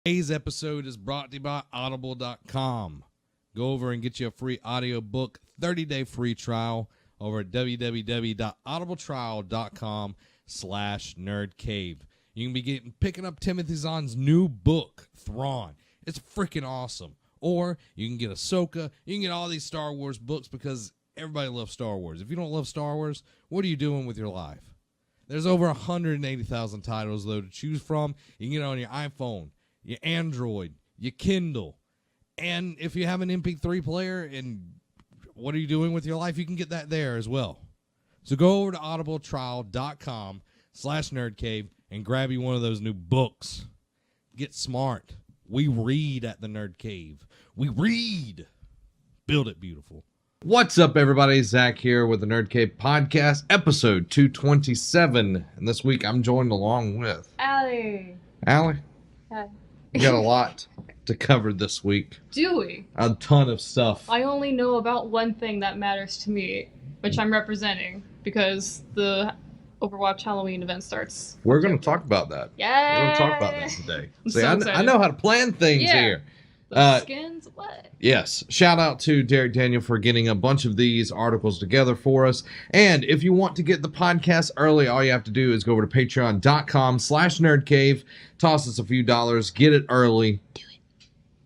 Today's episode is brought to you by Audible.com. Go over and get you a free audiobook 30-day free trial over at www.audibletrial.com/nerdcave. You can be picking up Timothy Zahn's new book, Thrawn. It's freaking awesome. Or you can get Ahsoka. You can get all these Star Wars books because everybody loves Star Wars. If you don't love Star Wars, what are you doing with your life? There's over 180,000 titles, though, to choose from. You can get it on your iPhone, your Android, your Kindle. And if you have an MP3 player and what are you doing with your life, you can get that there as well. So go over to audibletrial.com/nerdcave and grab you one of those new books. Get smart. We read at the Nerd Cave. We read. Build it beautiful. What's up, everybody? Zach here with the Nerd Cave Podcast, episode 227. And this week I'm joined along with... Allie. Allie? Hi. We got a lot to cover this week. Do we? A ton of stuff. I only know about one thing that matters to me, which I'm representing, because the Overwatch Halloween event starts. We're going to talk about that. Yeah. We're going to talk about that today. So I know how to plan things here. The skins? What? Yes. Shout out to Derek Daniel for getting a bunch of these articles together for us. And if you want to get the podcast early, all you have to do is go over to patreon.com/nerdcave, toss us a few dollars, get it early,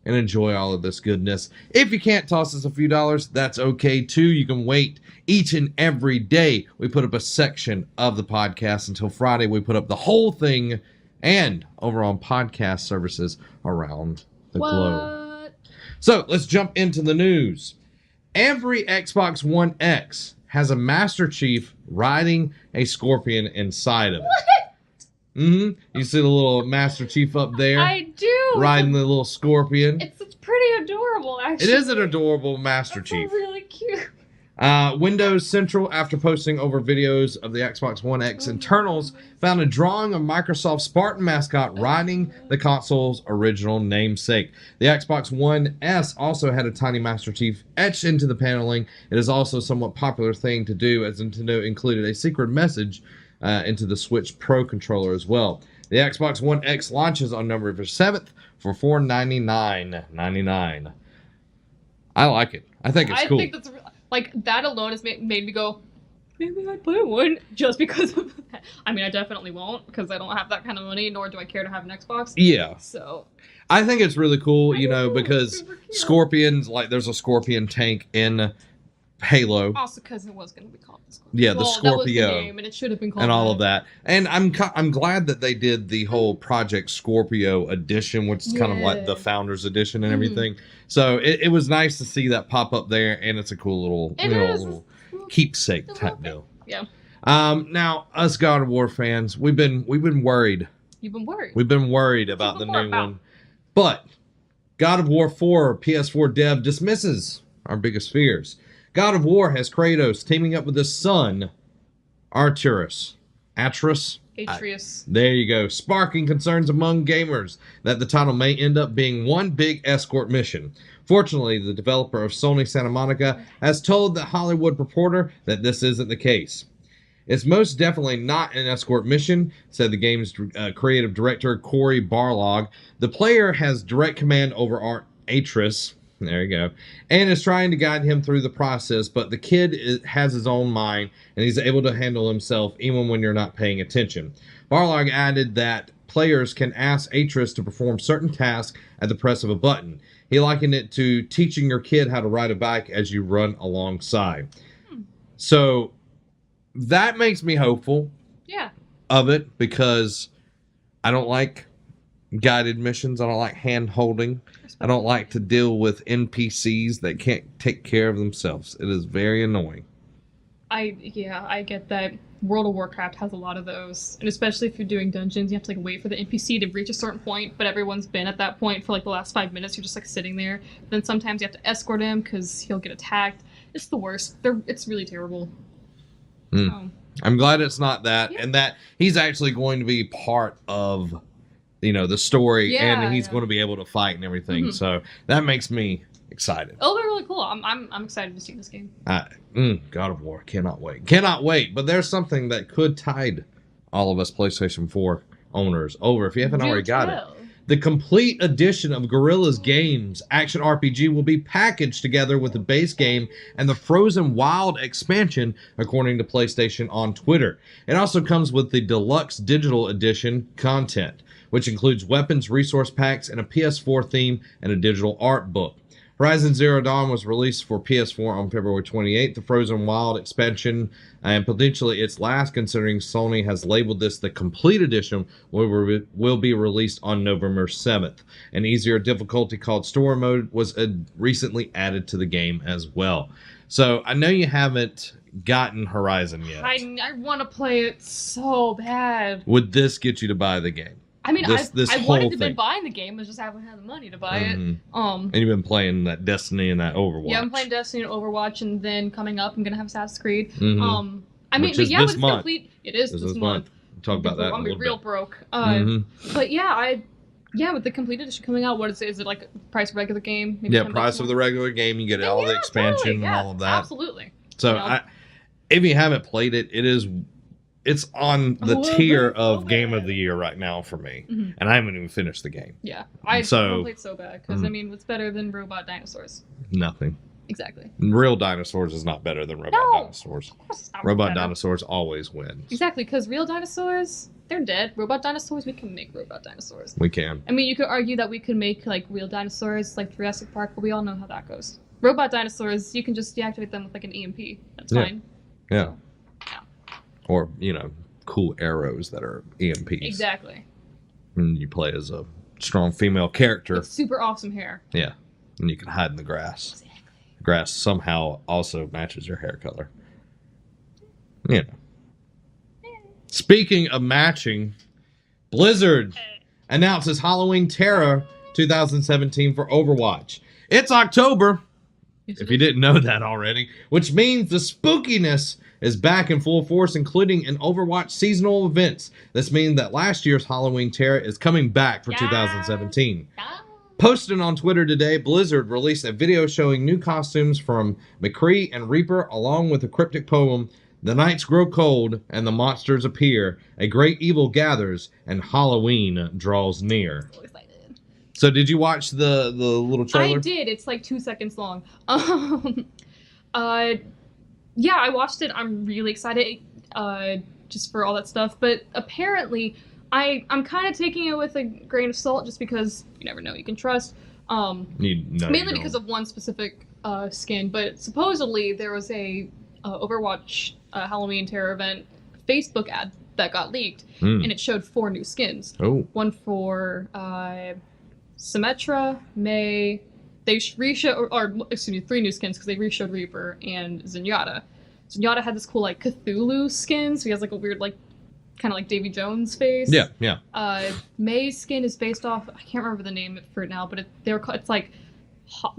and enjoy all of this goodness. If you can't toss us a few dollars, that's okay too. You can wait each and every day. We put up a section of the podcast until Friday. We put up the whole thing and over on podcast services around the globe. So let's jump into the news. Every Xbox One X has a Master Chief riding a Scorpion inside of it. What? You see the little Master Chief up there? I do. Riding the little Scorpion. It's pretty adorable, actually. It is an adorable Master Chief. Really cute. Windows Central, after posting over videos of the Xbox One X internals, found a drawing of Microsoft's Spartan mascot riding the console's original namesake. The Xbox One S also had a tiny Master Chief etched into the paneling. It is also a somewhat popular thing to do, as Nintendo included a secret message into the Switch Pro controller as well. The Xbox One X launches on November 7th for $499.99. I like it. I think it's cool. I think that's... Like, that alone has made me go, maybe I'd buy one, just because of that. I mean, I definitely won't, because I don't have that kind of money, nor do I care to have an Xbox. Yeah. So. I think it's really cool, because Scorpions, like, there's a Scorpion tank in Halo. Also, because it was going to be called the Scorpio. Yeah, the Scorpio. That was the name, and it should have been called and all of that. And I'm glad that they did the whole Project Scorpio edition, which is kind of like the Founders edition and everything. So it was nice to see that pop up there, and it's a cool little, little keepsake type deal. Yeah. Now, us God of War fans, we've been worried. You've been worried. We've been worried about the new one. But God of War 4 PS4 dev dismisses our biggest fears. God of War has Kratos teaming up with his son, Atreus. There you go. Sparking concerns among gamers that the title may end up being one big escort mission. Fortunately, the developer of Sony Santa Monica has told The Hollywood Reporter that this isn't the case. It's most definitely not an escort mission, said the game's creative director, Corey Barlog. The player has direct command over Atreus. There you go. And is trying to guide him through the process, but the kid has his own mind, and he's able to handle himself even when you're not paying attention. Barlog added that players can ask Atreus to perform certain tasks at the press of a button. He likened it to teaching your kid how to ride a bike as you run alongside. So that makes me hopeful of it, because I don't like guided missions. I don't like hand-holding. I don't like to deal with NPCs that can't take care of themselves. It is very annoying. I get that. World of Warcraft has a lot of those, and especially if you're doing dungeons, you have to wait for the NPC to reach a certain point, but everyone's been at that point for the last 5 minutes. You're just sitting there. Then sometimes you have to escort him because he'll get attacked. It's the worst. It's really terrible. I'm glad it's not that, and that he's actually going to be part of the story, and he's going to be able to fight and everything. So that makes me excited. It'll be really cool. I'm excited to see this game. God of War, cannot wait. But there's something that could tide all of us PlayStation 4 owners over, if you haven't already got it. The complete edition of Guerrilla's Games action RPG will be packaged together with the base game and the Frozen Wild expansion, according to PlayStation on Twitter. It also comes with the deluxe digital edition content, which includes weapons, resource packs, and a PS4 theme and a digital art book. Horizon Zero Dawn was released for PS4 on February 28th. The Frozen Wild expansion, and potentially its last, considering Sony has labeled this the complete edition, will be released on November 7th. An easier difficulty called Story Mode was recently added to the game as well. So I know you haven't gotten Horizon yet. I want to play it so bad. Would this get you to buy the game? I mean, This I whole wanted to thing. be buying the game, I just haven't had the money to buy it. And you've been playing that Destiny and that Overwatch. Yeah, I'm playing Destiny and Overwatch, and then coming up, I'm gonna have Assassin's Creed. Mhm. I mean, Which but is yeah, this it's month. complete. It is this month. We'll talk about that in a I'm gonna little be real bit. broke. Mhm. But yeah, with the complete edition coming out, what is it? Is it like price of regular game? Maybe Yeah, $10 price of more? the regular game. You get all the Yeah, expansion totally, and yeah, all of that. Absolutely. So, You know? if you haven't played it, it's on the tier of so Game of bad. the Year right now for me. Mhm. And I haven't even finished the game. Yeah, I So- played so bad because I mean, what's better than robot dinosaurs? Nothing. Exactly. Real dinosaurs is not better than robot No. dinosaurs. Of course it's not Robot better. dinosaurs always win. Exactly, because real dinosaurs, they're dead. Robot dinosaurs, we can make robot dinosaurs. We can. I mean, you could argue that we could make like real dinosaurs, like Jurassic Park, but we all know how that goes. Robot dinosaurs, you can just deactivate them with like an EMP. That's Yeah. fine. Yeah. Yeah. Or, cool arrows that are EMPs. Exactly. And you play as a strong female character. With super awesome hair. Yeah. And you can hide in the grass. Exactly. Grass somehow also matches your hair color. You know. Speaking of matching, Blizzard announces Halloween Terror 2017 for Overwatch. It's October, if you didn't know that already, which means the spookiness is back in full force, including an Overwatch seasonal events. This means that last year's Halloween Terror is coming back for 2017. Posted on Twitter today, Blizzard released a video showing new costumes from McCree and Reaper, along with a cryptic poem, "The nights grow cold and the monsters appear. A great evil gathers and Halloween draws near." So excited. So did you watch the little trailer? I did. It's like 2 seconds long. Yeah, I watched it. I'm really excited just for all that stuff. But apparently, I'm kind of taking it with a grain of salt just because you never know. You can trust. Mainly because of one specific skin. But supposedly, there was a Overwatch Halloween Terror event Facebook ad that got leaked. And it showed 4 new skins. Oh. One for Symmetra, May. They reshowed, or excuse me, 3 new skins because they reshowed Reaper and Zenyatta. Zenyatta had this cool like Cthulhu skin, so he has like a weird like kind of like Davy Jones face. Yeah, yeah. May's skin is based off, I can't remember the name for it now, but it's like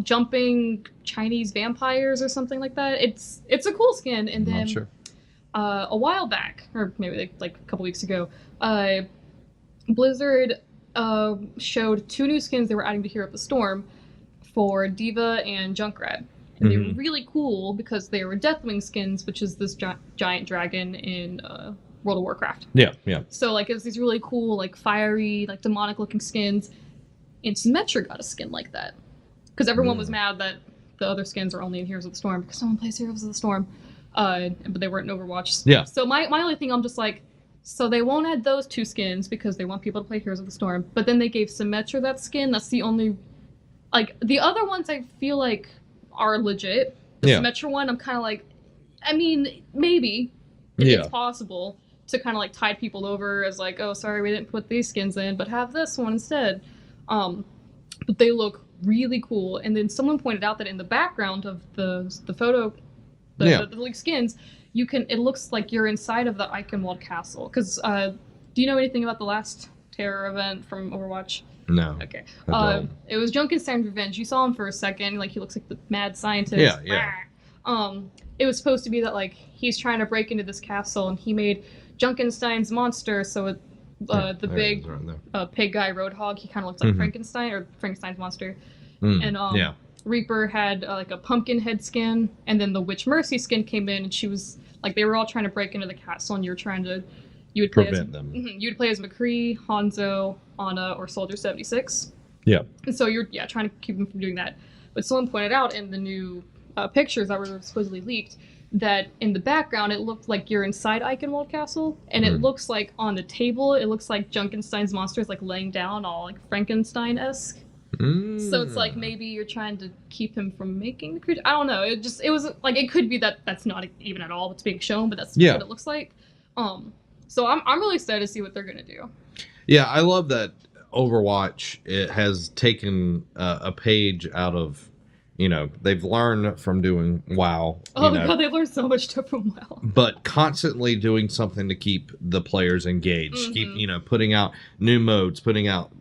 jumping Chinese vampires or something like that. It's a cool skin. And then Not sure. a while back, or maybe like a couple weeks ago, Blizzard showed 2 new skins they were adding to Hero of the Storm for Diva and Junkrat. And they were really cool because they were Deathwing skins, which is this giant dragon in World of Warcraft. Yeah, yeah. So like it's these really cool, like fiery, like demonic looking skins. And Symmetra got a skin like that. Because everyone was mad that the other skins are only in Heroes of the Storm because no one plays Heroes of the Storm. But they weren't in Overwatch. Yeah. So my only thing, I'm just like, so they won't add those 2 skins because they want people to play Heroes of the Storm. But then they gave Symmetra that skin. That's the only, like, the other ones I feel like are legit. The Symmetra one, I'm kind of like, I mean, maybe. It's possible to kind of like tide people over as like, oh, sorry, we didn't put these skins in, but have this one instead. But they look really cool. And then someone pointed out that in the background of the photo, the leaked skins, it looks like you're inside of the Eichenwald Castle. Because do you know anything about the last Terror event from Overwatch? No. Okay. I don't. It was Junkenstein's Revenge. You saw him for a second, like he looks like the mad scientist. Yeah, yeah. It was supposed to be that like he's trying to break into this castle, and he made Junkenstein's monster. So the big pig guy Roadhog, he kind of looks like Frankenstein or Frankenstein's monster. And Reaper had like a pumpkin head skin, and then the Witch Mercy skin came in, and she was like they were all trying to break into the castle, and you would play prevent as them. You would play as McCree, Hanzo, Ana or Soldier 76. Yeah. And so you're trying to keep them from doing that. But someone pointed out in the new pictures that were supposedly leaked that in the background it looked like you're inside Eichenwald Castle, and it looks like on the table it looks like Junkenstein's monster is like laying down, all like Frankenstein-esque. So it's like maybe you're trying to keep him from making the creature. I don't know. It was like it could be that that's not even at all what's being shown, but that's what it looks like. So I'm really excited to see what they're gonna do. Yeah, I love that Overwatch. It has taken a page out of. They've learned from doing WoW. Oh my god, they've learned so much stuff from WoW. But constantly doing something to keep the players engaged. Keep, putting out new modes, putting out,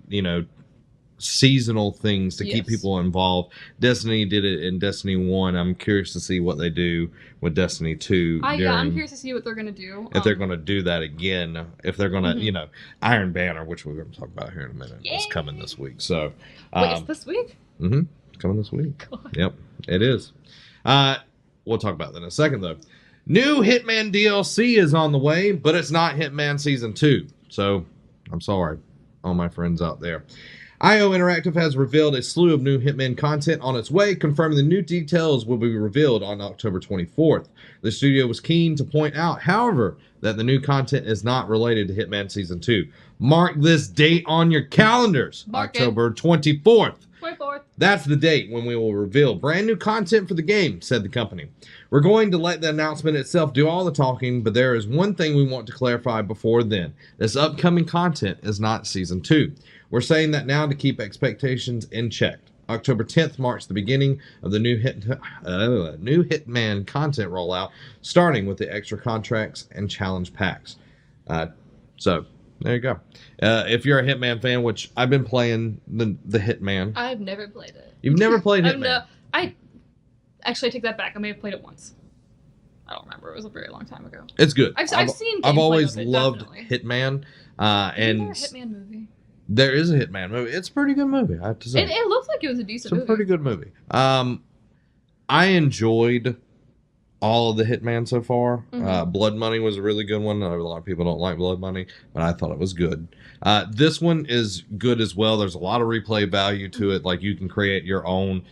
seasonal things to keep people involved. Destiny did it in Destiny 1. I'm curious to see what they do with Destiny 2. I'm curious to see what they're going to do. If they're going to do that again. If they're going to, Iron Banner, which we're going to talk about here in a minute, is coming this week. So, wait, it's this week? Mm-hmm. Coming this week. God. Yep, it is. We'll talk about that in a second, though. New Hitman DLC is on the way, but it's not Hitman Season 2. So, I'm sorry, all my friends out there. IO Interactive has revealed a slew of new Hitman content on its way, confirming the new details will be revealed on October 24th. The studio was keen to point out, however, that the new content is not related to Hitman Season 2. Mark this date on your calendars, October 24th. 24th. That's the date when we will reveal brand new content for the game, said the company. We're going to let the announcement itself do all the talking, but there is one thing we want to clarify before then. This upcoming content is not Season 2. We're saying that now to keep expectations in check. October 10th marks the beginning of the new Hitman content rollout, starting with the extra contracts and challenge packs. So, there you go. If you're a Hitman fan, which I've been playing the Hitman. I've never played it. You've never played Hitman? No, I take that back. I may have played it once. I don't remember. It was a very long time ago. It's good. I've seen. I've always of it, loved definitely. Hitman. And is there a Hitman movie? There is a Hitman movie. It's a pretty good movie, I have to say. It looked like it was a decent movie. It's a pretty good movie. I enjoyed all of the Hitman so far. Blood Money was a really good one. I know a lot of people don't like Blood Money, but I thought it was good. This one is good as well. There's a lot of replay value to it. Like, you can create your own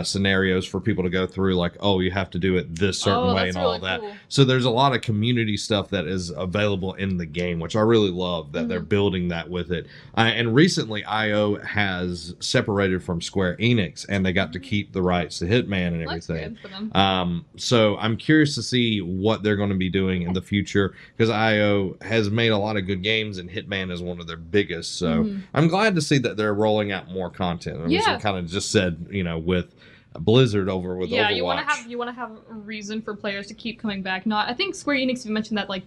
scenarios for people to go through, like, oh, you have to do it this certain way and all really that. Cool. So there's a lot of community stuff that is available in the game, which I really love that they're building that with it. And recently, IO has separated from Square Enix, and they got to keep the rights to Hitman and everything. That's good for them. So I'm curious to see what they're going to be doing in the future, because IO has made a lot of good games, and Hitman is one of their biggest. So I'm glad to see that they're rolling out more content. As we kind of just said, with Blizzard over with Overwatch. you want to have a reason for players to keep coming back. I think Square Enix even mentioned that, like,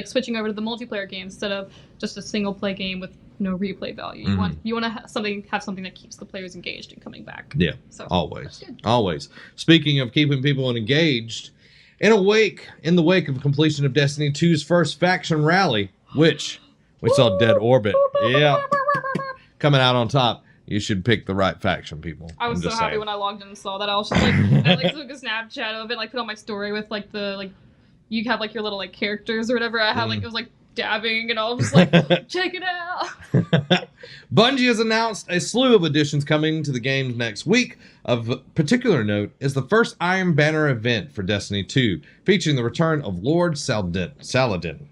switching over to the multiplayer game instead of just a single play game with no replay value. You want to have something that keeps the players engaged and coming back. Yeah, so always. Speaking of keeping people engaged, in the wake of completion of Destiny 2's first faction rally, which we saw Dead Orbit, coming out on top. You should pick the right faction, people. I was so happy when I logged in and saw that. I was just like, I took a Snapchat of it, put on my story with you have your little characters or whatever. I had it was dabbing, and I was just check it out. Bungie has announced a slew of additions coming to the games next week. Of particular note is the first Iron Banner event for Destiny 2, featuring the return of Lord Saladin.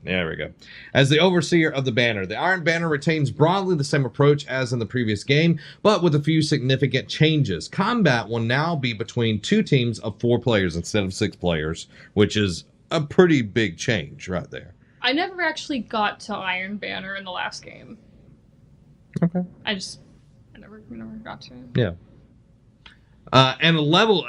There we go. As the overseer of the banner, the Iron Banner retains broadly the same approach as in the previous game, but with a few significant changes. Combat will now be between 2 teams of 4 players instead of 6 players, which is a pretty big change right there. I never actually got to Iron Banner in the last game. Okay. I never got to it. Yeah. And level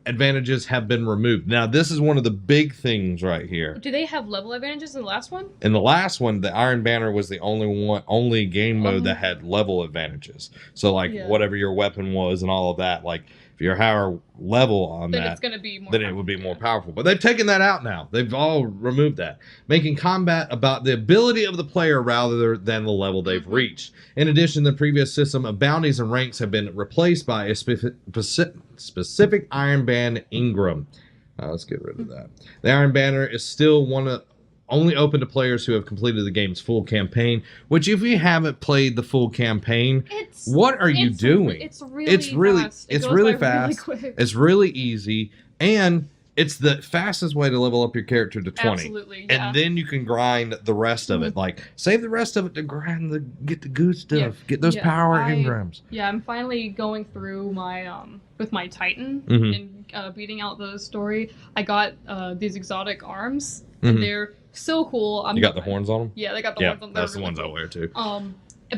advantages have been removed. Now, this is one of the big things right here. Do they have level advantages in the last one? In the last one, the Iron Banner was the only game mode that had level advantages. So, whatever your weapon was and all of that, if you're higher level on then that, it's gonna be more then it would be more powerful. But they've taken that out now. They've all removed that, making combat about the ability of the player rather than the level they've reached. In addition, the previous system of bounties and ranks have been replaced by a specific Iron Band Ingram. Let's get rid of that. The Iron Banner is still one only open to players who have completed the game's full campaign. Which, if you haven't played the full campaign, what are you doing? It's really fast. It's really goes by fast. Really quick. It's really easy, and it's the fastest way to level up your character to 20. Absolutely, yeah. And then you can grind the rest of it. Like, save the rest of it to get the good stuff. Get those power engrams. Yeah, I'm finally going through my with my Titan and beating out the story. I got these exotic arms, and they're so cool. You got the horns on them? Yeah, they got the horns on them. That's the ones I wear too.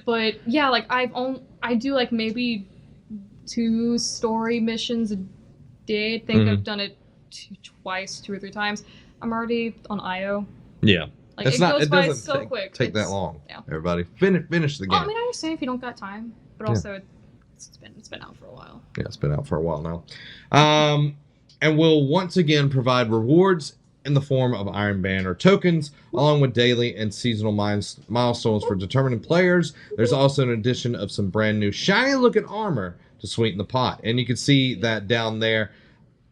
But yeah, like I do like maybe 2 story missions a day. I think I've done it twice, 2 or 3 times. I'm already on IO. Yeah. Like, it goes by so quick. Take that long. Yeah. Everybody, finish the game. I mean, I understand if you don't got time, but also it's been out for a while. Yeah, it's been out for a while now. And we'll once again provide rewards in the form of Iron Banner tokens, along with daily and seasonal milestones for determining players. There's also an addition of some brand new shiny looking armor to sweeten the pot. And you can see that down there.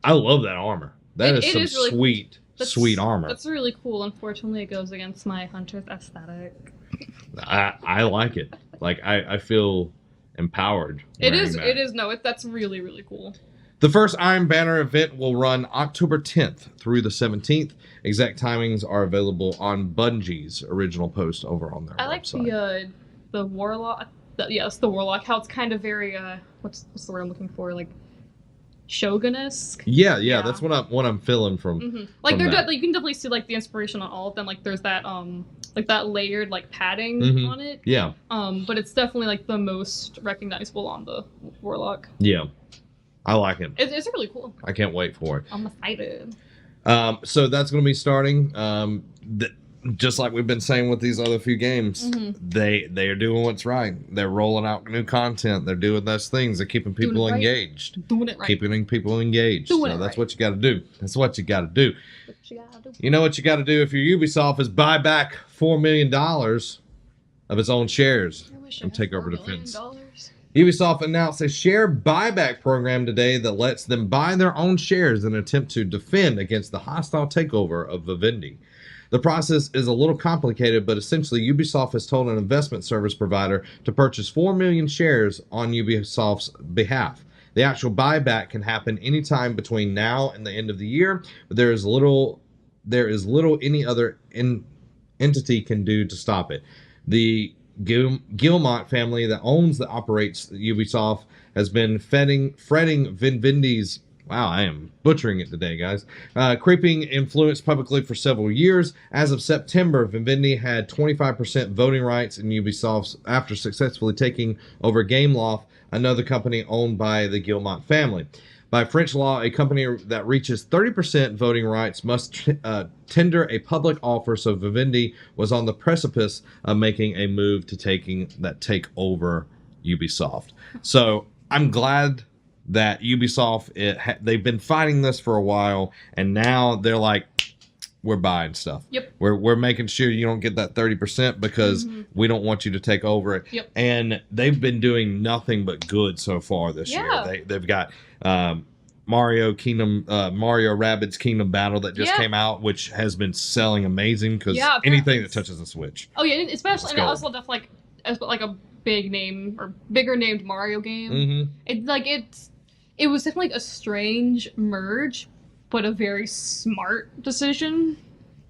I love that armor. That is some really sweet armor. That's really cool. Unfortunately, it goes against my hunter's aesthetic. I like it. Like, I feel empowered. It is. No, that's really, really cool. The first Iron Banner event will run October 10th through the 17th. Exact timings are available on Bungie's original post over on their website. I like the Warlock. Yes, the Warlock. How it's kind of very what's the word I'm looking for? Like Shogun-esque. Yeah, that's what I'm feeling from. Like you can definitely see like the inspiration on all of them. Like there's that like that layered like padding on it. Yeah. But it's definitely like the most recognizable on the Warlock. Yeah. I like it. It's really cool. I can't wait for it. I'm excited. So that's going to be starting. Just like we've been saying with these other few games, they are doing what's right. They're rolling out new content. They're doing those things. They're keeping people engaged. Doing it right. Keeping people engaged. That's what you got to do. That's what you got to do. You know what you got to do if you're Ubisoft is buy back $4 million of its own shares and take over Defense. Ubisoft announced a share buyback program today that lets them buy their own shares in an attempt to defend against the hostile takeover of Vivendi. The process is a little complicated, but essentially Ubisoft has told an investment service provider to purchase 4 million shares on Ubisoft's behalf. The actual buyback can happen anytime between now and the end of the year, but there is little any other entity can do to stop it. The Guillemot family that owns that operates Ubisoft has been fretting Vivendi's wow, I am butchering it today, guys. Creeping influence publicly for several years. As of September, Vivendi had 25% voting rights in Ubisoft after successfully taking over Gameloft, another company owned by the Guillemot family. By French law, a company that reaches 30% voting rights must tender a public offer, so Vivendi was on the precipice of making a move to take over Ubisoft. So I'm glad that Ubisoft, they've been fighting this for a while, and now they're like, we're buying stuff. Yep. We're making sure you don't get that 30% because we don't want you to take over it. Yep. And they've been doing nothing but good so far this year. They've got Mario Rabbids Kingdom Battle that just came out, which has been selling amazing because anything that touches the Switch. Oh yeah, especially and also definitely like a big name or bigger named Mario game. It was definitely a strange merge, but a very smart decision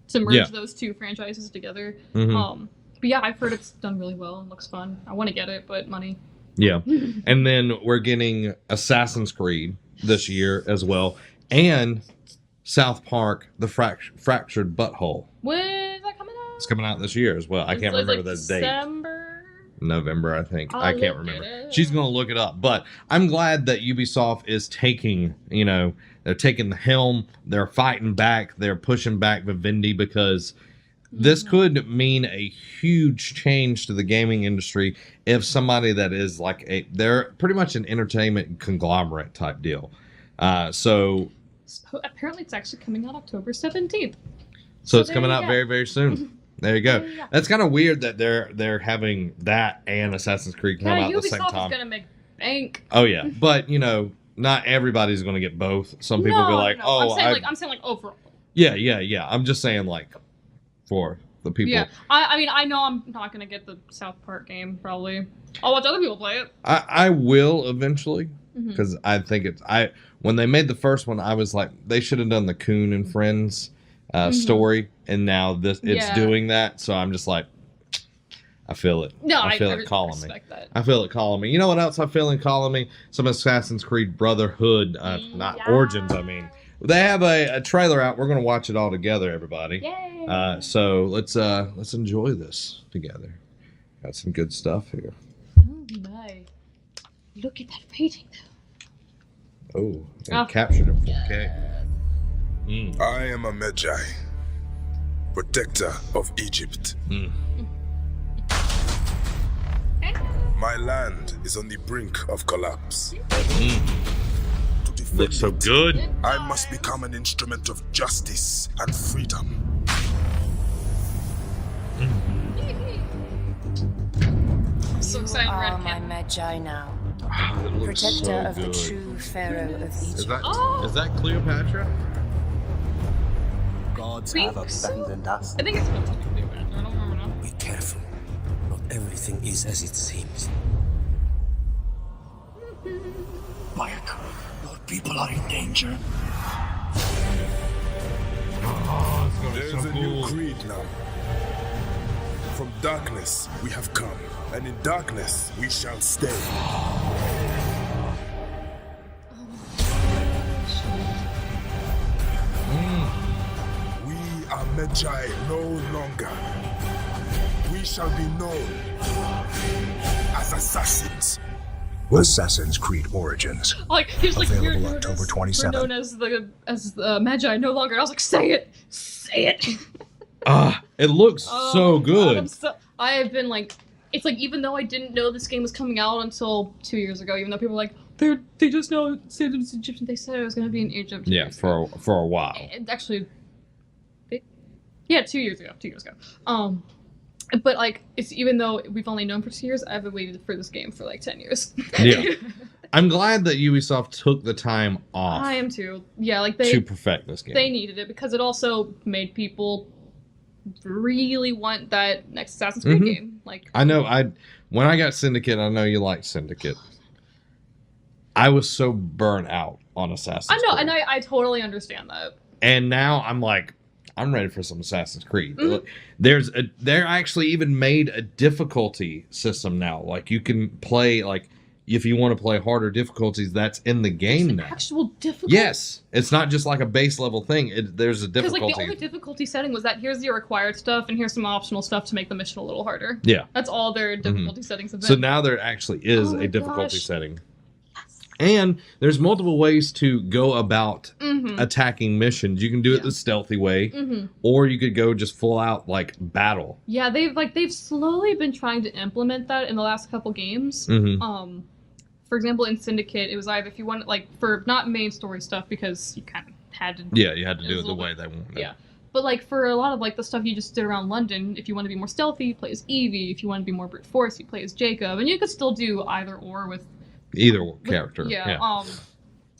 to merge those two franchises together. But yeah, I've heard it's done really well and looks fun. I want to get it, but money. Yeah. And then we're getting Assassin's Creed this year as well, and South Park, The Fractured Butthole. When is that coming out? It's coming out this year as well. I can't remember the date. November, I think. I can't remember. She's going to look it up. But I'm glad that Ubisoft is taking, they're taking the helm. They're fighting back. They're pushing back Vivendi because this could mean a huge change to the gaming industry if somebody that is they're pretty much an entertainment conglomerate type deal. So apparently it's actually coming out October 17th. So it's coming out very, very soon. There you go. That's kind of weird that they're having that and Assassin's Creed come out at the same time. Ubisoft is gonna make bank. Oh yeah, but not everybody's gonna get both. Some people be like, I'm saying overall. Yeah. I'm just saying for the people. Yeah, I mean, I know I'm not gonna get the South Park game. Probably, I'll watch other people play it. I will eventually, Mhm. because I think when they made the first one, I was like, they should have done the Coon and Friends story, and now it's Yeah. doing that. So I'm just like, I feel it. No, I feel it calling me. respect that. I feel it calling me. You know what else I feel it calling me? Some Assassin's Creed Brotherhood, not Yeah. Origins. I mean, they have a trailer out. We're gonna watch it all together, everybody. Yay! So let's enjoy this together. Got some good stuff here. Oh my! Look at that rating, though. Oh, and captured in 4K. I am a Magi, protector of Egypt. My land is on the brink of collapse. To defend Looks so it, good. I must become an instrument of justice and freedom. I'm so excited for are Red my Camp. Magi now, It looks protector so of the good. true pharaoh of Is Egypt. that Oh. is that Cleopatra? Gods Think have so? abandoned us. I think it's supposed to be Cleopatra. I don't remember now. Be careful. Not everything is as it seems. Quiet. Your people are in danger. Oh, it's gonna be There's so a new cool. creed now. From darkness we have come, and in darkness we shall stay. We are Magi no longer. We shall be known as assassins. Assassin's Creed Origins. Like he's like Available we're October known 27th. We're known as the Magi no longer. And I was like, say it. It looks Oh so my God, good. I have been like, it's like even though I didn't know this game was coming out until 2 years ago, even though people were like, they just know said it was Egyptian. They said it was going to be in Egypt. 2 Yeah, years ago. for a while. Actually, 2 years ago. 2 years ago. But like, it's even though we've only known for 2 years, I've waited for this game for like 10 years. Yeah. I'm glad that Ubisoft took the time off I am too. Yeah, like to perfect this game. they needed it because it also made people really want that next Assassin's Creed game. Like, I know when I got Syndicate, I know you like Syndicate. I was so burnt out on Assassin's I know, Creed. and I totally understand that. And now I'm like, I'm ready for some Assassin's Creed. Mhm. They're actually even made a difficulty system now. Like you can play like if you want to play harder difficulties, that's in the game now. Actual difficulty. Yes, it's not just like a base level thing. There's a Because difficulty. like the only difficulty setting was that here's your required stuff and here's some optional stuff to make the mission a little harder. Yeah. That's all their difficulty settings have been. So now there actually is Oh my a difficulty gosh. setting. And there's multiple ways to go about Mhm. attacking missions. You can do it Yeah. the stealthy way, Mhm. or you could go just full out like battle. Yeah, they've slowly been trying to implement that in the last couple games. Mhm. For example, in Syndicate, it was either if you wanted like for not main story stuff because you kind of had to. Yeah, you had to It do was it a the little way they wanted. Yeah. But like for a lot of like the stuff you just did around London, if you want to be more stealthy, you play as Evie. If you want to be more brute force, you play as Jacob, and you could still do either or with Either with- character. Yeah.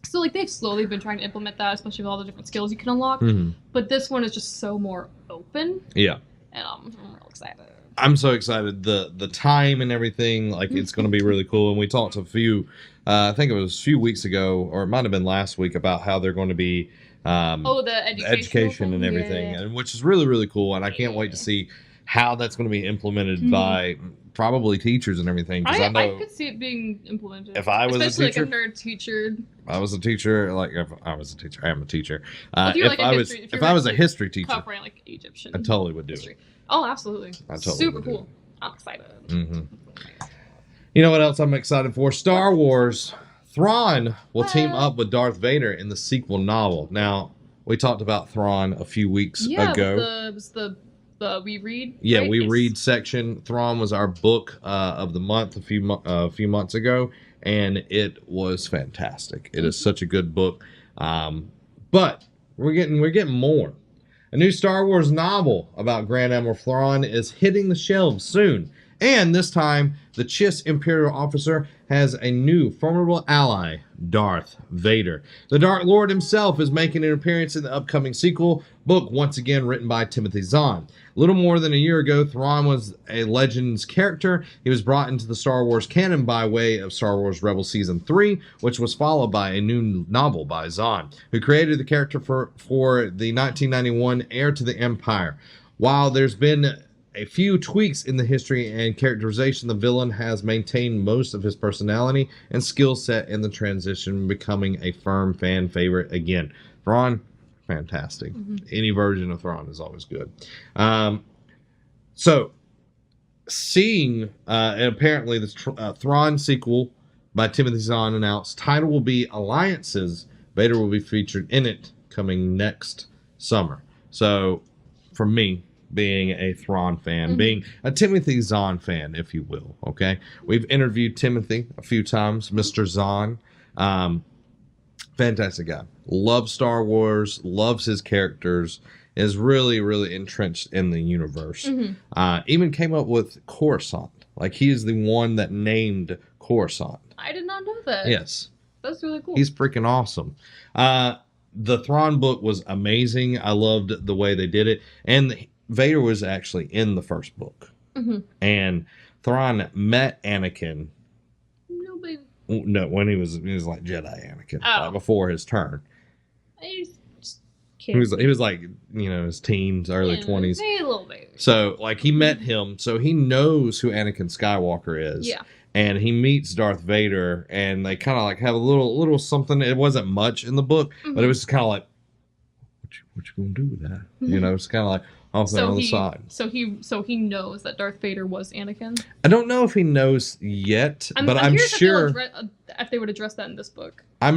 So like they've slowly been trying to implement that, especially with all the different skills you can unlock. Mhm. But this one is just so more open, Yeah. and I'm real excited. I'm so excited. The time and everything, like it's going to be really cool. And we talked to a few, I think it was a few weeks ago, or it might have been last week, about how they're going to be Oh, the education and everything, Yeah. and which is really really cool. And I can't wait to see how that's going to be implemented Mhm. by probably teachers and everything. Because I I know could see it being implemented. If I was a especially teacher- like a nerd teacher. I was a teacher. Like if I was a teacher, I am a teacher. If you're If like a I was history- if if you're I was a like history teacher, Covering like Egyptian. I totally would do history. it. Oh, absolutely. I totally Super would do cool. I'm excited. hmm You know what else I'm excited for? Star Wars. Thrawn will team What? up with Darth Vader in the sequel novel. Now, we talked about Thrawn a few weeks Yeah, ago. but the we read. Yeah, right? we It's- read section. Thrawn was our book of the month a few months ago, and it was fantastic. It is such a good book. But we're getting more. A new Star Wars novel about Grand Admiral Thrawn is hitting the shelves soon. And this time, the Chiss Imperial officer has a new formidable ally, Darth Vader. The Dark Lord himself is making an appearance in the upcoming sequel book, once again written by Timothy Zahn. A little more than a year ago, Thrawn was a Legends character. He was brought into the Star Wars canon by way of Star Wars Rebels Season 3, which was followed by a new novel by Zahn, who created the character for the 1991 Heir to the Empire. While there's been a few tweaks in the history and characterization, the villain has maintained most of his personality and skill set in the transition, becoming a firm fan favorite again. Thrawn, fantastic. Any version of Thrawn is always good. So, seeing, and apparently the Thrawn sequel by Timothy Zahn announced, title will be Alliances. Vader will be featured in it coming next summer. So, for me, being a Thrawn fan, being a Timothy Zahn fan, if you will, okay? We've interviewed Timothy a few times, Mr. Zahn. Fantastic guy. Loves Star Wars, loves his characters, is really, really entrenched in the universe. Even came up with Coruscant. Like, he is the one that named Coruscant. I did not know that. Yes. That's really cool. He's freaking awesome. The Thrawn book was amazing. I loved the way they did it. And Vader was actually in the first book. And Thrawn met Anakin. Nobody. No, when he was like Jedi Anakin, like before his turn. He's just He was like, you know, his teens, early 20s. Maybe a little baby. So like he met him, so he knows who Anakin Skywalker is. Yeah. And he meets Darth Vader, and they kind of like have a little something. It wasn't much in the book, but it was kind of like, what you gonna do with that? You know, it's kind of like off on the side. So he knows that Darth Vader was Anakin. I don't know if he knows yet, but I'm sure if they would address that in this book. I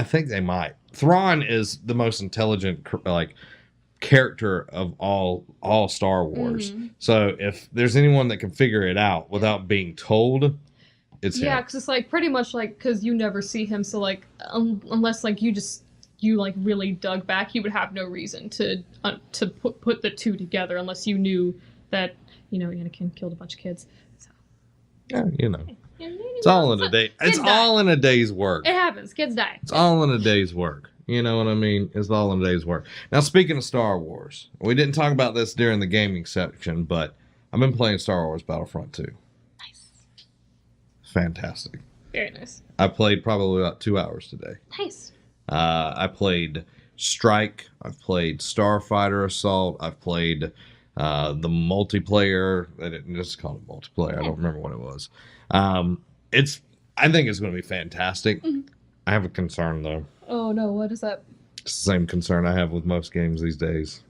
think they might. Thrawn is the most intelligent like character of all Star Wars. So if there's anyone that can figure it out without being told, it's him. Yeah, because it's like pretty much like because you never see him, so like unless like you like really dug back, you would have no reason to put the two together unless you knew that, you know, Anakin killed a bunch of kids. So. Yeah, you know. It's all in a day. It's all in a day's work. It happens. Kids die. It's all in a day's work. You know what I mean? It's all in a day's work. Now, speaking of Star Wars, we didn't talk about this during the gaming section, but I've been playing Star Wars Battlefront 2. Nice. Fantastic. Very nice. I played probably about 2 hours today. Nice. I played Strike. I've played Starfighter Assault. I've played the multiplayer. I didn't just call it multiplayer. I don't remember what it was. I think it's going to be fantastic. I have a concern though. Oh no, what is that? It's the same concern I have with most games these days.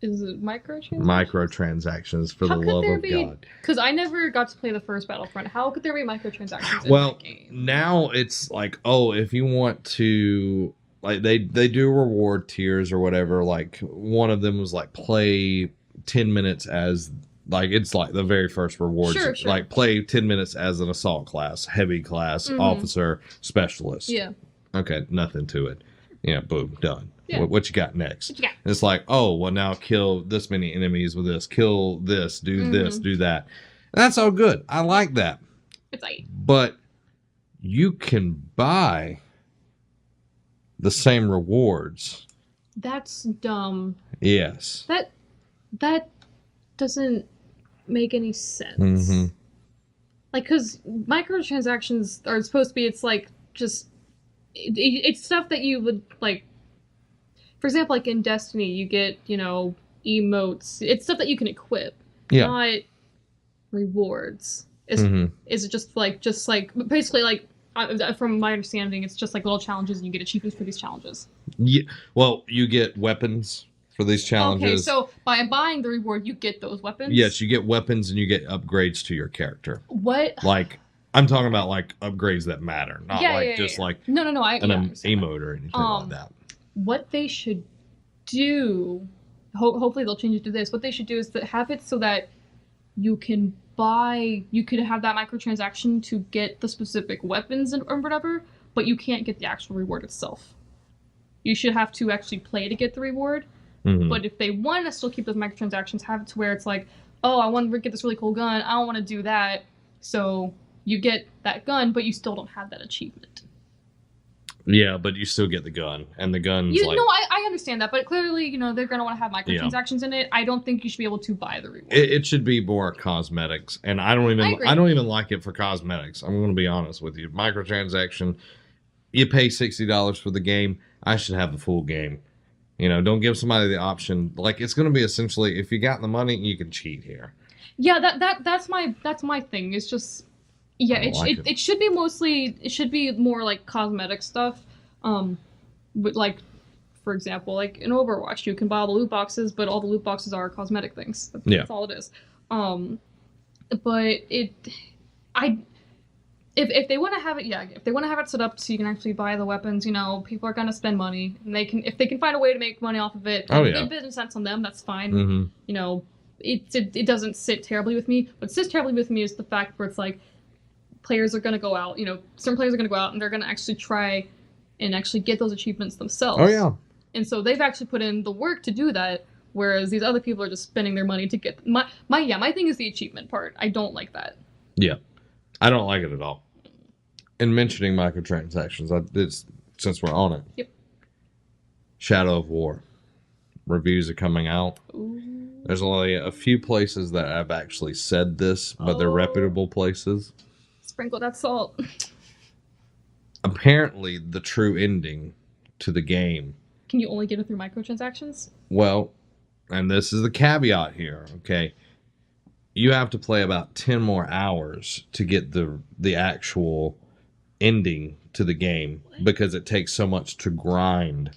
Is it microtransactions? Microtransactions, for the love of God. Because I never got to play the first Battlefront. How could there be microtransactions in Well, that game? now it's like, oh, if you want to, like, they do reward tiers or whatever. Like, one of them was like, play 10 minutes as, like, it's like the very first rewards. Sure. Like, play 10 minutes as an assault class, heavy class, officer, specialist. Yeah. Okay, nothing to it. Yeah, boom, done. Yeah. What you got next? What you got? It's like, oh, well, now kill this many enemies with this, kill this, do this, do that. And that's all good. I like that. It's like, but you can buy the same rewards. that's dumb. Yes. That doesn't make any sense. Like, because microtransactions are supposed to be, it's like just it's stuff that you would like. For example, like in Destiny, you get, you know, emotes. It's stuff that you can equip, not rewards. Is it just like basically like from my understanding, it's just like little challenges and you get achievements for these challenges. Yeah. Well, you get weapons for these challenges. Okay, so by buying the reward, you get those weapons. Yes, you get weapons and you get upgrades to your character. What? Like, I'm talking about like upgrades that matter, not like no. an emote or anything like that. What they should do, hopefully they'll change it to this. What they should do is to have it so that you could have that microtransaction to get the specific weapons or whatever, but you can't get the actual reward itself. You should have to actually play to get the reward. But if they want to still keep those microtransactions, have it to where it's like, oh, I want to get this really cool gun. I don't want to do that. So you get that gun, but you still don't have that achievement. Yeah, but you still get the gun, and the gun's You like... know, I understand that, but clearly, they're going to want to have microtransactions in it. I don't think you should be able to buy the reward. It should be more cosmetics, and I don't even like it for cosmetics. I'm going to be honest with you. Microtransaction, you pay $60 for the game. I should have the full game. Don't give somebody the option. Like, it's going to be essentially, if you got the money, you can cheat here. Yeah, that's my thing. It's just, yeah, it should be mostly, it should be more like cosmetic stuff. With, like, for example, like in Overwatch, you can buy all the loot boxes, but all the loot boxes are cosmetic things. That's all it is. But if they want to have it, if they want to have it set up so you can actually buy the weapons, people are gonna spend money, and if they can find a way to make money off of it, good business sense on them, that's fine. Mm-hmm. It doesn't sit terribly with me. What sits terribly with me is the fact where it's like players are gonna go out, certain players are gonna go out and they're gonna actually try and actually get those achievements themselves. Oh yeah. And so they've actually put in the work to do that, whereas these other people are just spending their money to get my thing is the achievement part. I don't like that. Yeah, I don't like it at all. And mentioning microtransactions, since we're on it. Yep. Shadow of War reviews are coming out. Ooh. There's only a few places that have actually said this, but they're reputable places. Sprinkle that salt. Apparently, the true ending to the game. Can you only get it through microtransactions? Well, and this is the caveat here, okay? You have to play about 10 more hours to get the actual ending to the game, because it takes so much to grind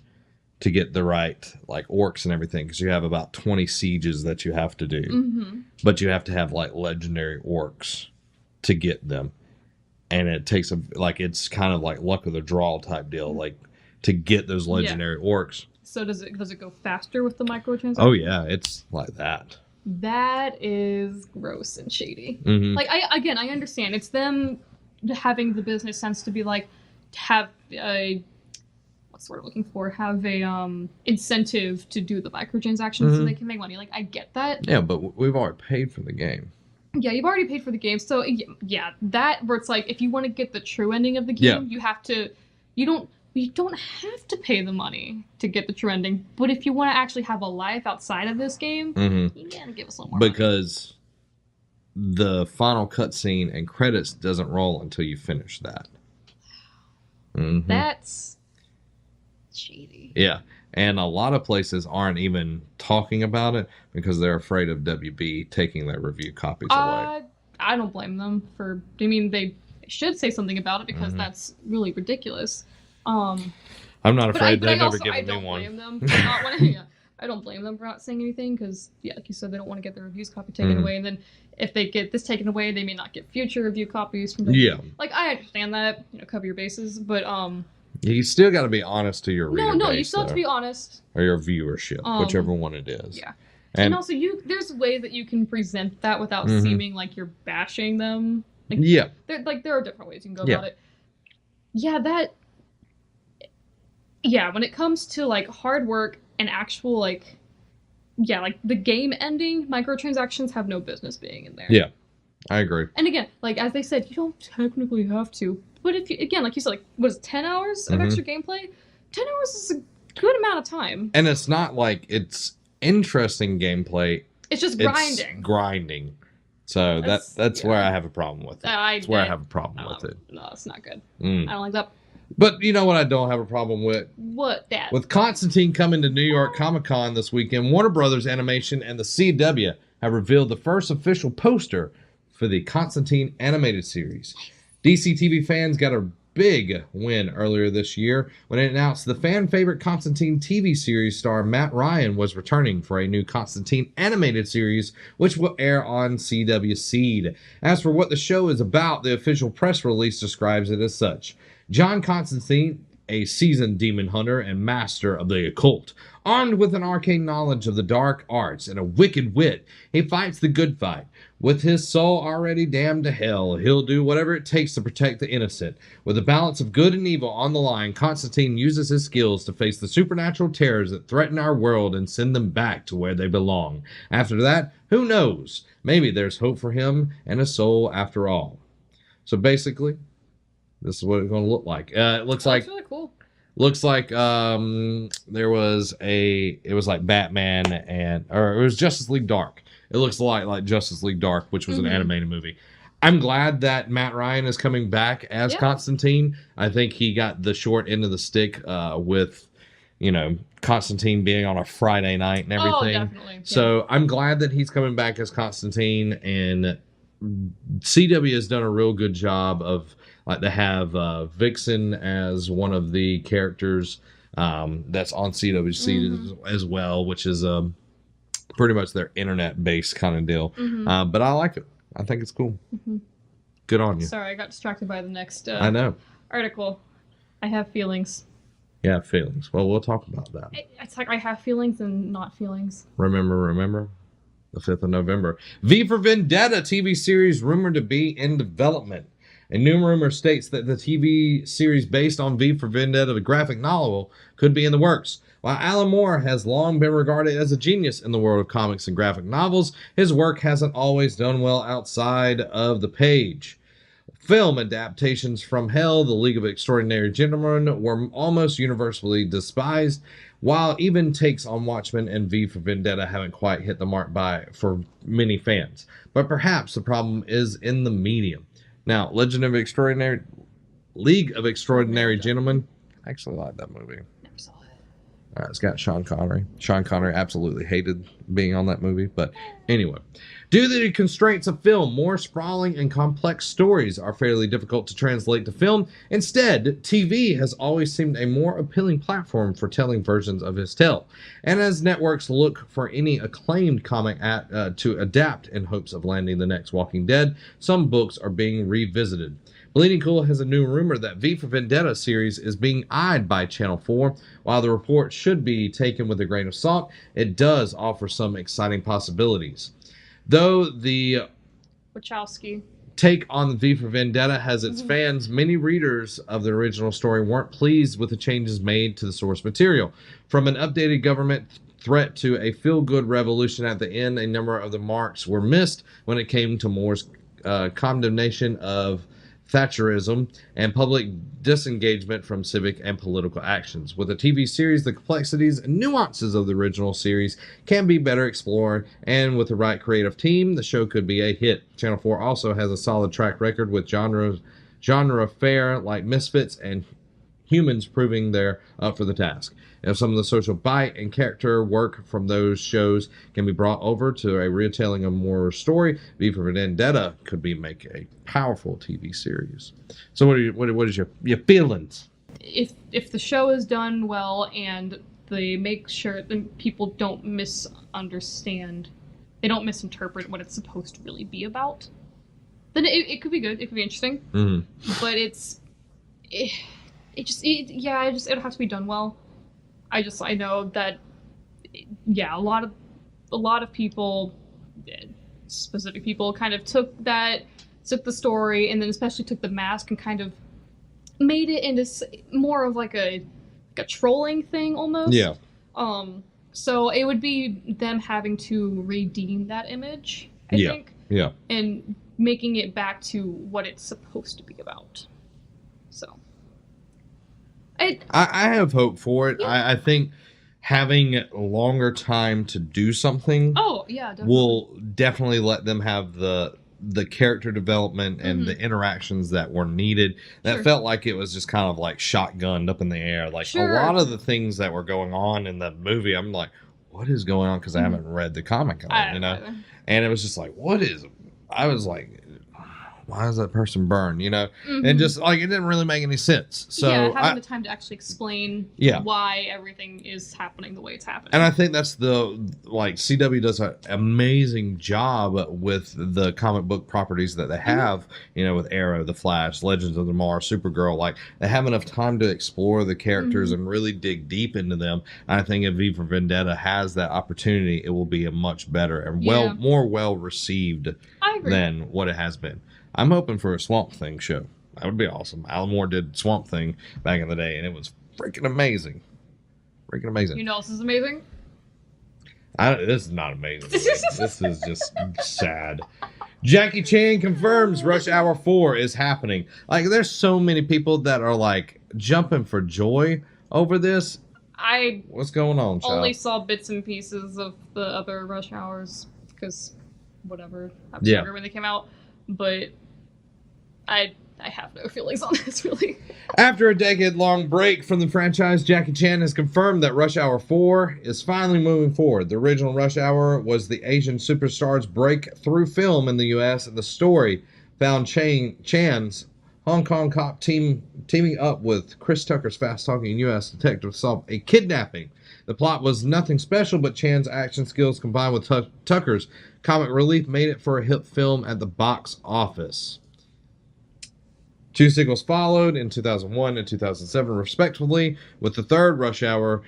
to get the right, like, orcs and everything, because you have about 20 sieges that you have to do. Mm-hmm. But you have to have, like, legendary orcs to get them. And it takes it's kind of like luck of the draw type deal, like, to get those legendary orcs. So does it go faster with the microtransactions? Oh yeah, it's like that. That is gross and shady. Mm-hmm. Like, I understand. It's them having the business sense to be like, have a, what's the word I'm looking for? Have a incentive to do the microtransactions so they can make money. Like, I get that. Yeah, but we've already paid for the game. Yeah, you've already paid for the game. So, yeah, that where it's like, if you want to get the true ending of the game, you have to, you don't have to pay the money to get the true ending. But if you want to actually have a life outside of this game, you gotta give us a little more because the final cutscene and credits doesn't roll until you finish that. Mm-hmm. That's shady. Yeah. And a lot of places aren't even talking about it because they're afraid of WB taking their review copies away. I don't blame them for... I mean, they should say something about it because that's really ridiculous. I'm not afraid. They've never given me one. I don't blame them for not saying anything because, like you said, they don't want to get their reviews copy taken away. And then if they get this taken away, they may not get future review copies from them. Yeah. Like, I understand that. Cover your bases. But... you still got to be honest to your reader base, you still have to be honest. Or your viewership, whichever one it is. Yeah. And also, there's ways that you can present that without seeming like you're bashing them. Like, there are different ways you can go about it. When it comes to, like, hard work and actual, like the game ending, microtransactions have no business being in there. Yeah, I agree. And again, like, as they said, you don't technically have to. But if you, again, like you said, like, what is it, 10 hours of extra gameplay? 10 hours is a good amount of time. And it's not like it's interesting gameplay. It's just grinding. It's grinding. So that's where I have a problem with it. That's where I have a problem with it. No, it's not good. I don't like that. But you know what I don't have a problem with? What, that? With Constantine coming to New York Comic-Con this weekend, Warner Brothers Animation and the CW have revealed the first official poster for the Constantine animated series. DC TV fans got a big win earlier this year when it announced the fan-favorite Constantine TV series star Matt Ryan was returning for a new Constantine animated series, which will air on CW Seed. As for what the show is about, the official press release describes it as such. John Constantine, a seasoned demon hunter and master of the occult, armed with an arcane knowledge of the dark arts and a wicked wit, he fights the good fight. With his soul already damned to hell, he'll do whatever it takes to protect the innocent. With the balance of good and evil on the line, Constantine uses his skills to face the supernatural terrors that threaten our world and send them back to where they belong. After that, who knows? Maybe there's hope for him and a soul after all. So basically, this is what it's going to look like. It looks like That's really cool. there was it was like Batman or it was Justice League Dark. It looks a lot like Justice League Dark, which was an animated movie. I'm glad that Matt Ryan is coming back as Constantine. I think he got the short end of the stick with, Constantine being on a Friday night and everything. Oh, definitely. So I'm glad that he's coming back as Constantine, and CW has done a real good job of they have Vixen as one of the characters that's on CWC as well, which is pretty much their internet-based kind of deal. But I like it. I think it's cool. Good on you. Sorry, I got distracted by the next I know. article. I have feelings. Yeah, feelings. Well, we'll talk about that. It's like I have feelings and not feelings. Remember? The 5th of November. V for Vendetta TV series rumored to be in development. A new rumor states that the TV series based on V for Vendetta, the graphic novel, could be in the works. While Alan Moore has long been regarded as a genius in the world of comics and graphic novels, his work hasn't always done well outside of the page. Film adaptations from Hell, The League of Extraordinary Gentlemen were almost universally despised, while even takes on Watchmen and V for Vendetta haven't quite hit the mark for many fans. But perhaps the problem is in the medium. Now, League of Extraordinary Gentlemen, I actually like that movie. Never saw it. It's got Sean Connery. Sean Connery absolutely hated being on that movie. But anyway, due to the constraints of film, more sprawling and complex stories are fairly difficult to translate to film. Instead, TV has always seemed a more appealing platform for telling versions of his tale. And as networks look for any acclaimed comic to adapt in hopes of landing the next Walking Dead, some books are being revisited. Bleeding Cool has a new rumor that V for Vendetta series is being eyed by Channel 4. While the report should be taken with a grain of salt, it does offer some exciting possibilities. Though the Wachowski take on V for Vendetta has its fans, many readers of the original story weren't pleased with the changes made to the source material. From an updated government threat to a feel-good revolution at the end, a number of the marks were missed when it came to Moore's condemnation of Thatcherism and public disengagement from civic and political actions. With a TV series, the complexities and nuances of the original series can be better explored, and with the right creative team, the show could be a hit. Channel 4 also has a solid track record with genre fare like Misfits and Humans proving they're up for the task. If some of the social bite and character work from those shows can be brought over to a retelling of more story, V for Vendetta could make a powerful TV series. So, what is your feelings? If the show is done well and they make sure that people don't misunderstand, they don't misinterpret what it's supposed to really be about, then it could be good. It could be interesting. But it'll have to be done well. I know that, a lot of people, specific people, kind of took the story, and then especially took the mask and kind of made it into more of like a trolling thing almost. Yeah. So it would be them having to redeem that image, I think. Yeah. And making it back to what it's supposed to be about. So. I have hope for it. Yeah. I think having longer time to do something will definitely let them have the character development and the interactions that were needed. That felt like it was just kind of like shotgunned up in the air. Like a lot of the things that were going on in the movie, I'm like, what is going on? Because I haven't read the comic on it, And it was just like, I was like, why is that person burned, and just like it didn't really make any sense. So having the time to actually explain why everything is happening the way it's happening. And I think that's CW does an amazing job with the comic book properties that they have, with Arrow, The Flash, Legends of Tomorrow, Supergirl. Like they have enough time to explore the characters and really dig deep into them. And I think if V for Vendetta has that opportunity, it will be a much better and more well received than what it has been. I'm hoping for a Swamp Thing show. That would be awesome. Alan Moore did Swamp Thing back in the day, and it was freaking amazing. Freaking amazing. You know what else is amazing? This is not amazing. This is just sad. Jackie Chan confirms Rush Hour 4 is happening. Like, there's so many people that are like jumping for joy over this. What's going on, child? Only saw bits and pieces of the other Rush Hours because whatever. I was younger when they came out, but I have no feelings on this really. After a decade-long break from the franchise, Jackie Chan has confirmed that Rush Hour 4 is finally moving forward. The original Rush Hour was the Asian superstar's breakthrough film in the U.S., and the story found Chan's Hong Kong cop teaming up with Chris Tucker's fast-talking U.S. detective to solve a kidnapping. The plot was nothing special, but Chan's action skills combined with Tucker's comic relief made it for a hit film at the box office. 2 sequels followed in 2001 and 2007, respectively, with the third Rush Hour,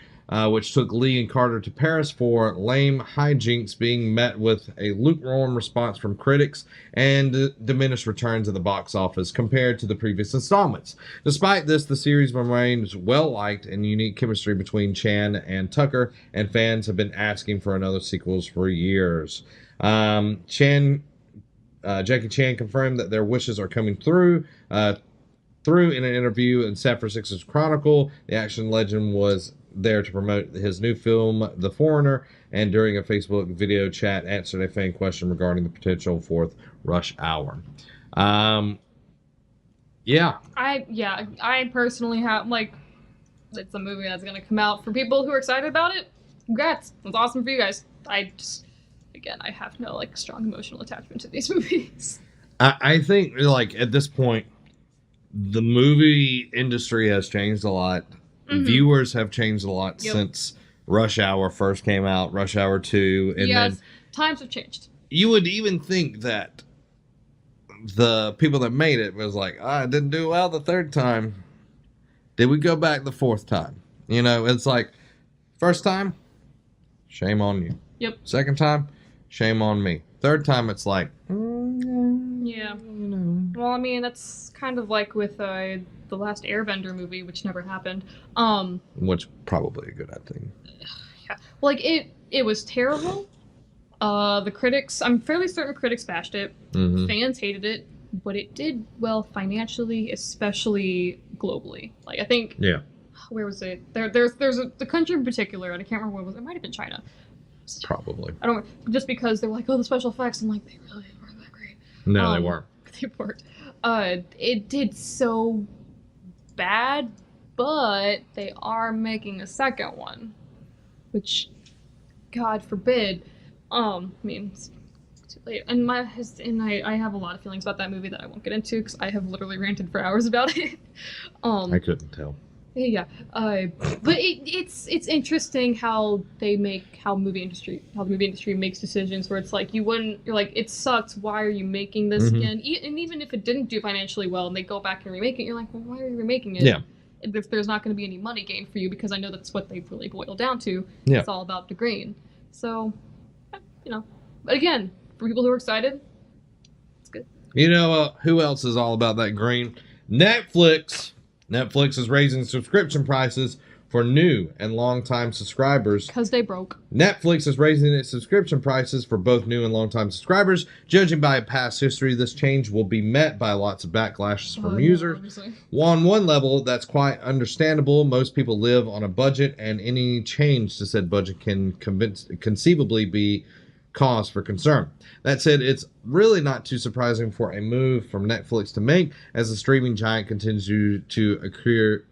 which took Lee and Carter to Paris for lame hijinks, being met with a lukewarm response from critics and diminished returns at the box office compared to the previous installments. Despite this, the series remains well-liked and unique chemistry between Chan and Tucker, and fans have been asking for another sequels for years. Jackie Chan confirmed that their wishes are coming through in an interview in San Francisco's Chronicle. The action legend was there to promote his new film, The Foreigner, and during a Facebook video chat answered a fan question regarding the potential fourth Rush Hour. I personally have, like, it's a movie that's going to come out. For people who are excited about it, congrats. That's awesome for you guys. I have no, like, strong emotional attachment to these movies. I think, like, at this point, the movie industry has changed a lot. Mm-hmm. Viewers have changed a lot since Rush Hour first came out, Rush Hour 2, and then times have changed. You would even think that the people that made it was like, it didn't do well the third time. Did we go back the fourth time? You know, it's like, first time, shame on you. Yep. Second time, shame on me. Third time, it's like, yeah. Well, I mean, that's kind of like with the last Airbender movie, which never happened. Which probably a good thing. Yeah. Like, it was terrible. The critics, I'm fairly certain critics bashed it. Mm-hmm. Fans hated it, but it did well financially, especially globally. Like, I think. Yeah. Where was it? There's the country in particular, and I can't remember what it was. It might have been China. Probably. I don't. Just because they were like, the special effects. I'm like, they really weren't that great. No, they weren't. They weren't. It did so bad, but they are making a second one, which, God forbid. I mean, it's too late. And I have a lot of feelings about that movie that I won't get into because I have literally ranted for hours about it. I couldn't tell. Yeah, but it's interesting how the movie industry makes decisions where it's like you're like, it sucks, why are you making this again? And even if it didn't do financially well and they go back and remake it, you're like, well, why are you remaking it? Yeah. If there's not going to be any money gained for you, because I know that's what they really boil down to. Yeah. It's all about the grain. So, but again, for people who are excited, it's good. You know who else is all about that green? Netflix. Netflix is raising subscription prices for new and long-time subscribers. Because they broke. Netflix is raising its subscription prices for both new and long-time subscribers. Judging by past history, this change will be met by lots of backlash from users. On one level, that's quite understandable. Most people live on a budget, and any change to said budget can conceivably be cause for concern. That said, it's really not too surprising for a move from Netflix to make, as the streaming giant continues to accrue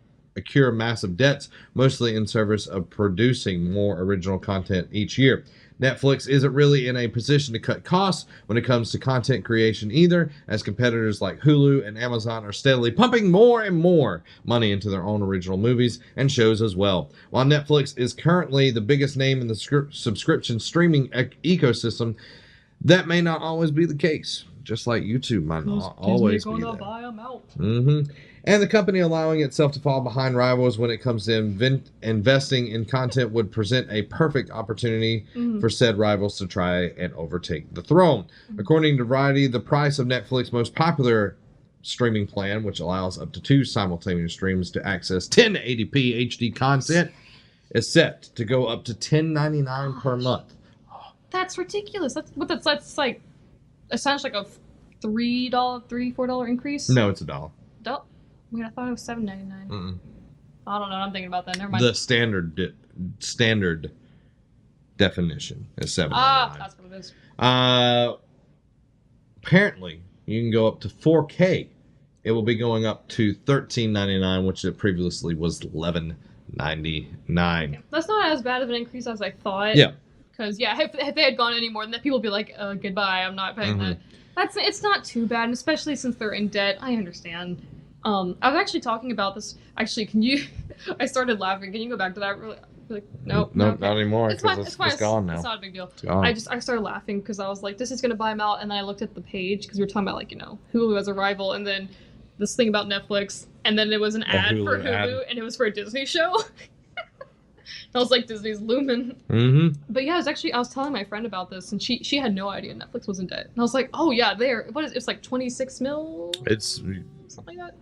massive debts, mostly in service of producing more original content each year. Netflix isn't really in a position to cut costs when it comes to content creation either, as competitors like Hulu and Amazon are steadily pumping more and more money into their own original movies and shows as well. While Netflix is currently the biggest name in the subscription streaming ecosystem, that may not always be the case. Just like YouTube might not always be there. Buy them out. Mm-hmm. And the company allowing itself to fall behind rivals when it comes to investing in content would present a perfect opportunity for said rivals to try and overtake the throne. According to Variety, the price of Netflix's most popular streaming plan, which allows up to 2 simultaneous streams to access 1080p HD content, is set to go up to $10.99 per month. That's ridiculous. That's like essentially like a $4 increase. No, it's $1. Wait, I thought it was $7.99. I don't know. I'm thinking about that. Never mind. The standard definition is $7.99. That's what it is. Apparently, you can go up to 4K. It will be going up to $13.99, which it previously was $11.99. That's not as bad of an increase as I thought. Yeah. Because if they had gone any more than that, people would be like, "Goodbye, I'm not paying that." It's not too bad, and especially since they're in debt. I understand. I was actually talking about this. Actually, can you? I started laughing. Can you go back to that? Really? Like, nope. No, okay. not anymore. It's fine. It's gone now. It's not a big deal. It's gone. I started laughing because I was like, "This is gonna buy them out," and then I looked at the page because we were talking about like Hulu as a rival, and then this thing about Netflix, and then it was an ad for Hulu, and it was for a Disney show. I was like, Disney's looming. But yeah, I was telling my friend about this, and she had no idea Netflix was in debt. And I was like, oh yeah, it's like 26 mil? It's something like that.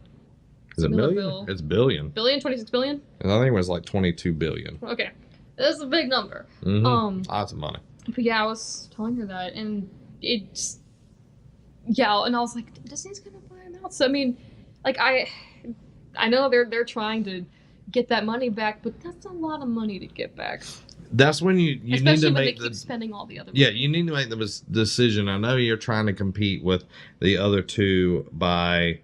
Is it million? It's billion. 26 billion? I think it was like 22 billion. Okay. That's a big number. Lots of money. But yeah, I was telling her that, and it's... Yeah, and I was like, Disney's gonna buy them out. So, I mean, like, I know they're trying to get that money back, but that's a lot of money to get back. That's when you need to make when they keep spending all the other money. Yeah, you need to make the decision. I know you're trying to compete with the other two by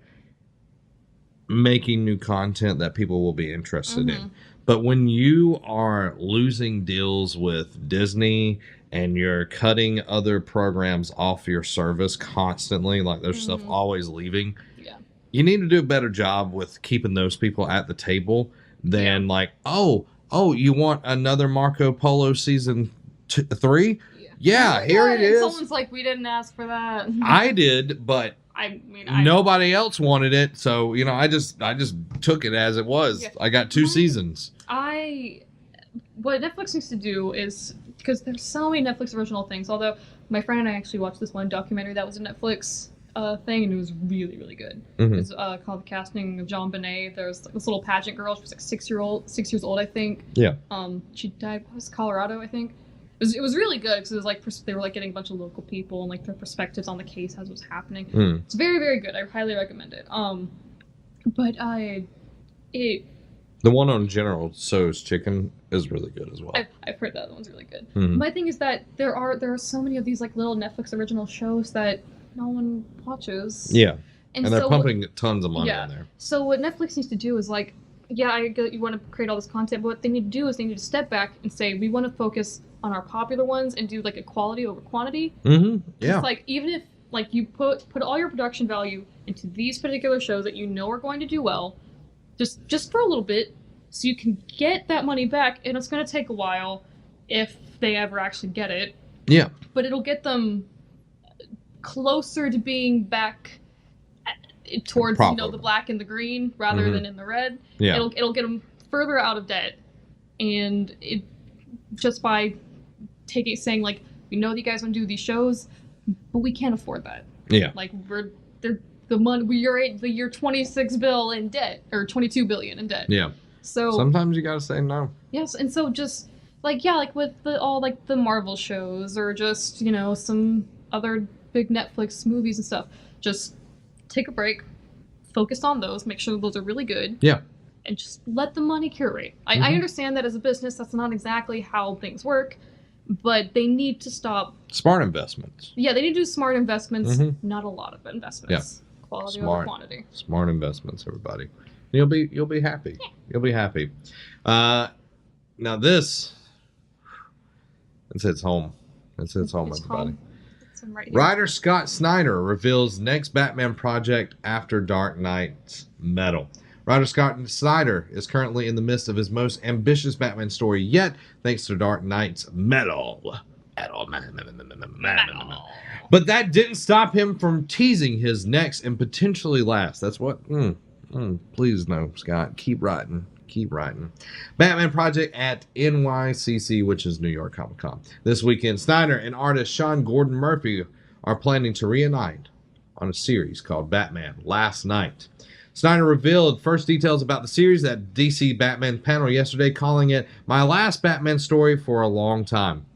making new content that people will be interested in. But when you are losing deals with Disney and you're cutting other programs off your service constantly, like there's stuff always leaving, you need to do a better job with keeping those people at the table than like, oh, you want another Marco Polo season 3? Yeah, here it is. Someone's like, we didn't ask for that. I did, but I mean, nobody else wanted it, so I just took it as it was. Yeah. I got 2 seasons. What Netflix needs to do is, because there's so many Netflix original things. Although my friend and I actually watched this one documentary that was a Netflix thing, and it was really, really good. It's called The Casting of Jean Benet. There's like this little pageant girl. She was like 6 years old, I think. Yeah. She died. What was Colorado, I think. It was really good because it was like they were like getting a bunch of local people and like their perspectives on the case as it was happening. It's very, very good. I highly recommend it. But the one on General Tso's Chicken is really good as well. I've heard that one's really good. My thing is that there are so many of these like little Netflix original shows that no one watches. Yeah, and they're pumping tons of money in there. So what Netflix needs to do is like, I get you want to create all this content, but what they need to do is they need to step back and say, we want to focus on our popular ones and do like a quality over quantity. Yeah. It's like, even if like you put all your production value into these particular shows that you know are going to do well, just for a little bit, so you can get that money back, and it's going to take a while if they ever actually get it. Yeah. But it'll get them closer to being back towards the black and the green rather than in the red. Yeah. It'll get them further out of debt, and it just by saying like, we know that you guys want to do these shows, but we can't afford that. Yeah. Like you're 26 billion in debt, or 22 billion in debt. Yeah. So sometimes you gotta say no. Yes, and so just like with all the Marvel shows, or just some other big Netflix movies and stuff, just take a break, focus on those, make sure those are really good. Yeah. And just let the money curate. I understand that as a business, that's not exactly how things work, but they need to stop. Smart investments. Yeah, they need to do smart investments, not a lot of investments. Yeah. Quality over quantity. Smart investments, everybody. You'll be happy. Yeah. You'll be happy. Now this hits home. This hits home, everybody. Right, writer Scott Snyder reveals next Batman project after Dark Knight's Metal. Writer Scott Snyder is currently in the midst of his most ambitious Batman story yet, thanks to Dark Knight's Metal. But that didn't stop him from teasing his next and potentially last. That's what... please no, Scott. Keep writing. Keep writing. Batman project at NYCC, which is New York Comic Con. This weekend, Snyder and artist Sean Gordon Murphy are planning to reunite on a series called Batman Last Night. Snyder revealed first details about the series at DC Batman panel yesterday, calling it my last Batman story for a long time.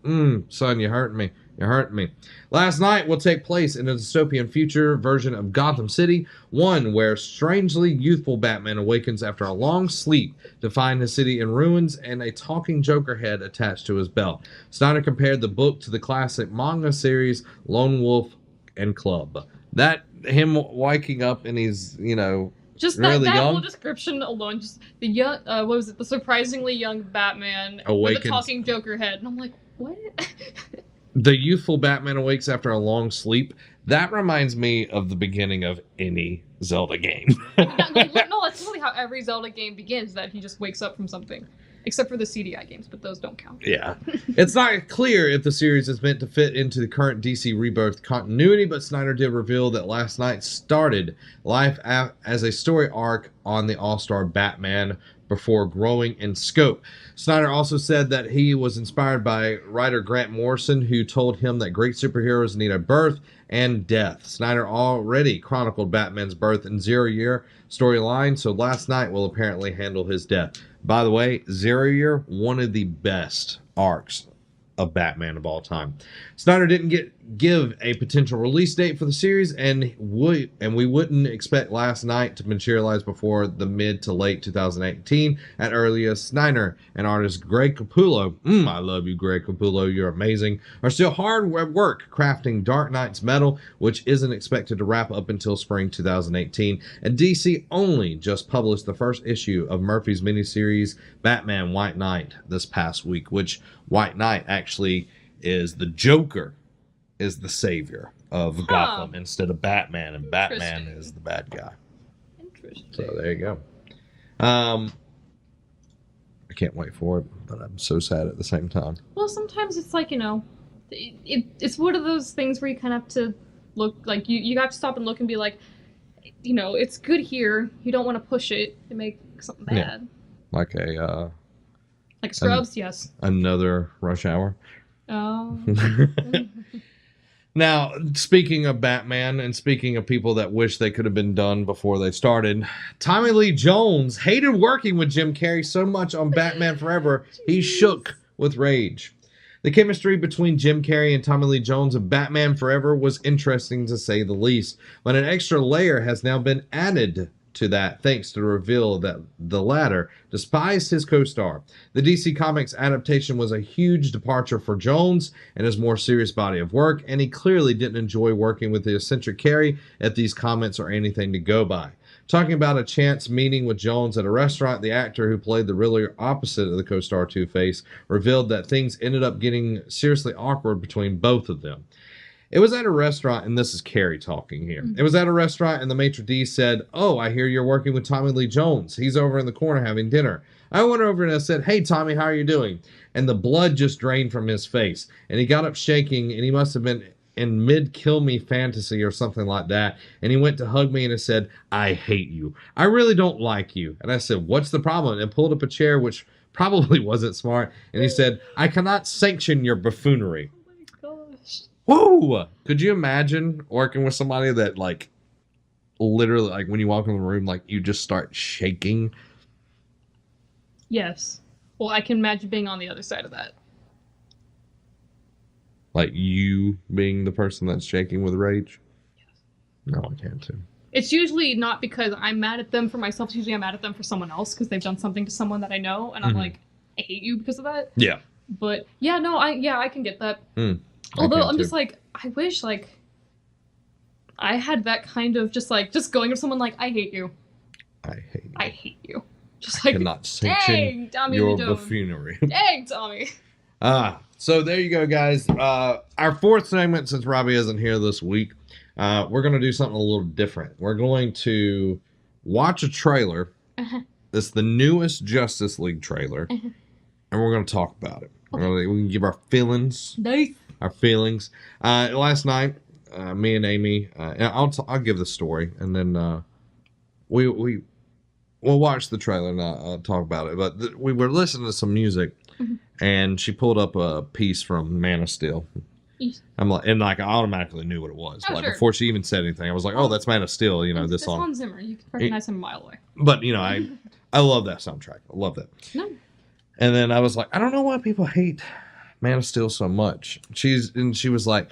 Son, you hurting me. You're hurting me. Last night will take place in a dystopian future version of Gotham City, one where strangely youthful Batman awakens after a long sleep to find his city in ruins and a talking Joker head attached to his belt. Snyder compared the book to the classic manga series Lone Wolf and Club. That him waking up and he's, just really that young. whole description alone, just the young, what was it? The surprisingly young Batman Awakens. with a talking Joker head, and I'm like, what? The youthful Batman awakes after a long sleep. That reminds me of the beginning of any Zelda game. No, that's really how every Zelda game begins. That he just wakes up from something, except for the CDI games, but those don't count. Yeah. It's not clear if the series is meant to fit into the current DC Rebirth continuity, but Snyder did reveal that last night started life as a story arc on the All-Star Batman before growing in scope. Snyder also said that he was inspired by writer Grant Morrison, who told him that great superheroes need a birth and death. Snyder already chronicled Batman's birth in Zero Year storyline, so last night will apparently handle his death. By the way, Zero Year, one of the best arcs of Batman of all time. Snyder didn't give a potential release date for the series, and we wouldn't expect last night to materialize before the mid to late 2018 at earliest. Snyder and artist Greg Capullo, I love you, Greg Capullo, you're amazing, are still hard at work crafting Dark Knight's Metal, which isn't expected to wrap up until spring 2018. And DC only just published the first issue of Murphy's miniseries Batman White Knight this past week, which White Knight actually is the Joker is the savior of Gotham instead of Batman, and Batman is the bad guy. Interesting. So there you go. I can't wait for it, but I'm so sad at the same time. Well, sometimes it's like, it's one of those things where you kind of have to look, like, you have to stop and look and be like, it's good here. You don't want to push it and make something bad. Like a like Scrubs, yes. Another Rush Hour. Oh. Now, speaking of Batman and speaking of people that wish they could have been done before they started, Tommy Lee Jones hated working with Jim Carrey so much on Batman Forever, he shook with rage. The chemistry between Jim Carrey and Tommy Lee Jones of Batman Forever was interesting to say the least, but an extra layer has now been added to that thanks to the reveal that the latter despised his co-star. The DC Comics adaptation was a huge departure for Jones and his more serious body of work, and he clearly didn't enjoy working with the eccentric Carrey if these comments are anything to go by. Talking about a chance meeting with Jones at a restaurant, the actor who played the really opposite of the co-star Two-Face revealed that things ended up getting seriously awkward between both of them. It was at a restaurant, and this is Carrie talking here. It was at a restaurant, and the maitre d' said, "Oh, I hear you're working with Tommy Lee Jones. He's over in the corner having dinner." I went over and I said, "Hey, Tommy, how are you doing?" And the blood just drained from his face, and he got up shaking, and he must have been in mid-kill me fantasy or something like that, and he went to hug me and he said, "I hate you. I really don't like you." And I said, "What's the problem?" And pulled up a chair, which probably wasn't smart, and he said, "I cannot sanction your buffoonery." Whoa! Could you imagine working with somebody that, like, literally, like, when you walk in the room, like, you just start shaking? Yes. Well, I can imagine being on the other side of that. Like, you being the person that's shaking with rage? Yes. No, I can't too. It's usually not because I'm mad at them for myself. It's usually I'm mad at them for someone else because they've done something to someone that I know, and I'm like, I hate you because of that. Yeah. But, yeah, no, I can get that. Although I'm just like, I wish, like, I had that kind of just going to someone like, I hate you. I hate you. I hate you. Just like, cannot sanction your buffoonery. Dang, Tommy. So there you go, guys. Our fourth segment, since Robbie isn't here this week, we're going to do something a little different. We're going to watch a trailer. It's the newest Justice League trailer. And we're going to talk about it. Okay. We can give our feelings. Nice. Our feelings. Last night, me and Amy, and I'll give the story, and then we'll watch the trailer and I'll talk about it. But we were listening to some music, and she pulled up a piece from Man of Steel, I'm like, and like I automatically knew what it was. Oh, like sure. before she even said anything, I was like, oh, that's Man of Steel. You know, It's this song. Hans Zimmer. You can recognize him a mile away. But you know, I love that soundtrack. I love that. No. And then I was like, I don't know why people hate Man of Steel so much. She was like,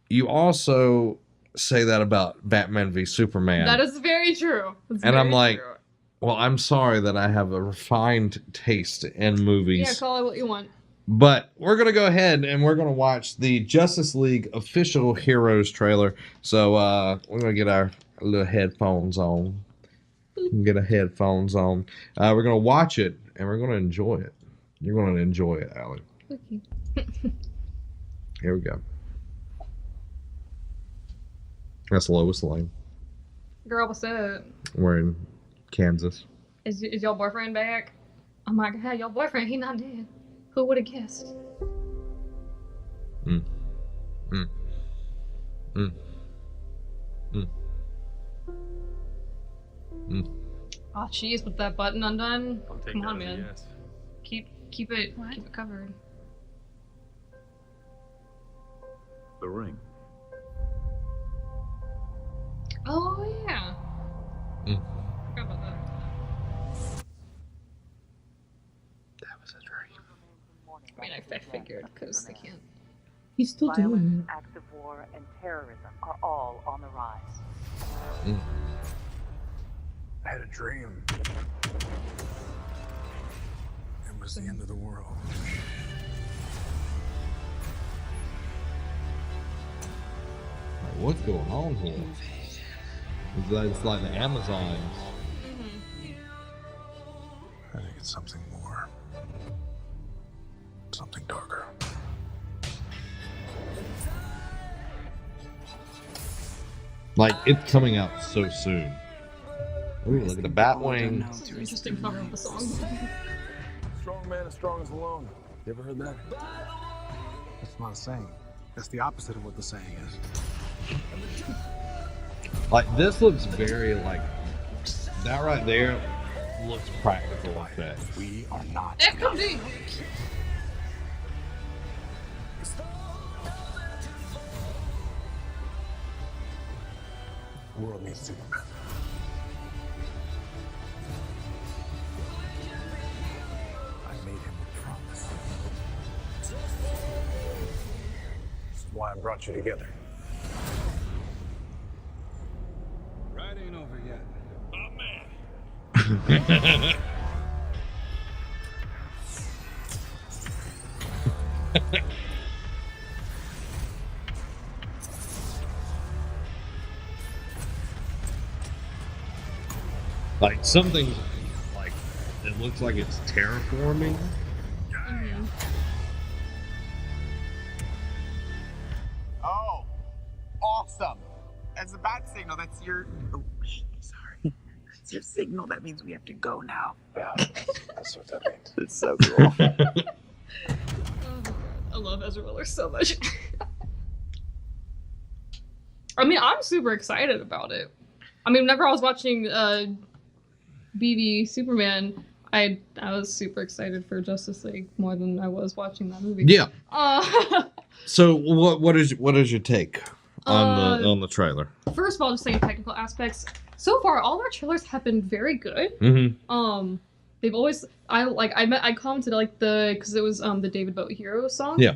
you also say that about Batman v Superman. That is very true. And I'm like, well, I'm sorry that I have a refined taste in movies. Yeah, call it what you want. But we're going to go ahead and we're going to watch the Justice League official Heroes trailer. So we're going to get our little headphones on. Get our headphones on. We're going to watch it and we're going to enjoy it. You're going to enjoy it, Allie. Okay. Here we go. That's Lois Lane. Girl, what's up? We're in Kansas. Is your boyfriend back? Oh my god, your boyfriend, he not dead. Who would have guessed? Mm. Mm. Mm. Mm. Mm. Oh jeez, with that button undone. I'll take Come that on, as a man. yes. Keep it covered. The ring. Oh yeah. Mm. Forgot about that. That was a dream. I mean, I figured because they can't. He's still doing Violence, acts of war, and terrorism are all on the rise. Mm. I had a dream. It was the end of the world. Like, what's going on here? It's like the Amazons. I think it's something more. Something darker. Like, it's coming out so soon. Ooh, look at the Batwing. This is an interesting cover of the song. Strong man as strong as alone. You ever heard that? That's not a saying. That's the opposite of what the saying is. Like, this looks very, like, that right there looks practical effects. We are not. That could be. The world needs Superman. I made him a promise. This is why I brought you together. Ride ain't over yet. Like, something, like, it looks like it's terraforming. Oh, awesome. That's a bat signal. That's your... Oh, sorry. That's your signal. That means we have to go now. Yeah, that's what that means. It's so cool. Oh my god, I love Ezra Miller so much. I mean, I'm super excited about it. I mean, whenever I was watching BB Superman, I was super excited for Justice League more than I was watching that movie. Yeah. Uh, So, what is your take on the trailer? First of all, just saying technical aspects. So far, all our trailers have been very good. Mm-hmm. They've always I commented like because it was the David Bowie Hero song. Yeah.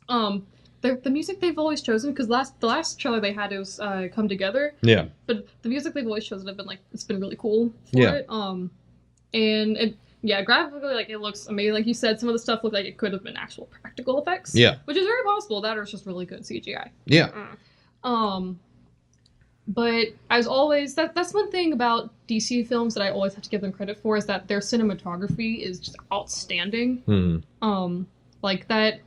The music they've always chosen, because the last trailer they had, it was Come Together, Yeah. but the music they've always chosen have been like, it's been really cool for Yeah. it. And it, yeah, graphically, like, it looks amazing. Like you said, some of the stuff looked like it could have been actual practical effects. Yeah. Which is very possible. That or it's just really good CGI. Yeah. But as always, that's one thing about DC films that I always have to give them credit for, is that their cinematography is just outstanding. Mm-hmm. Like that,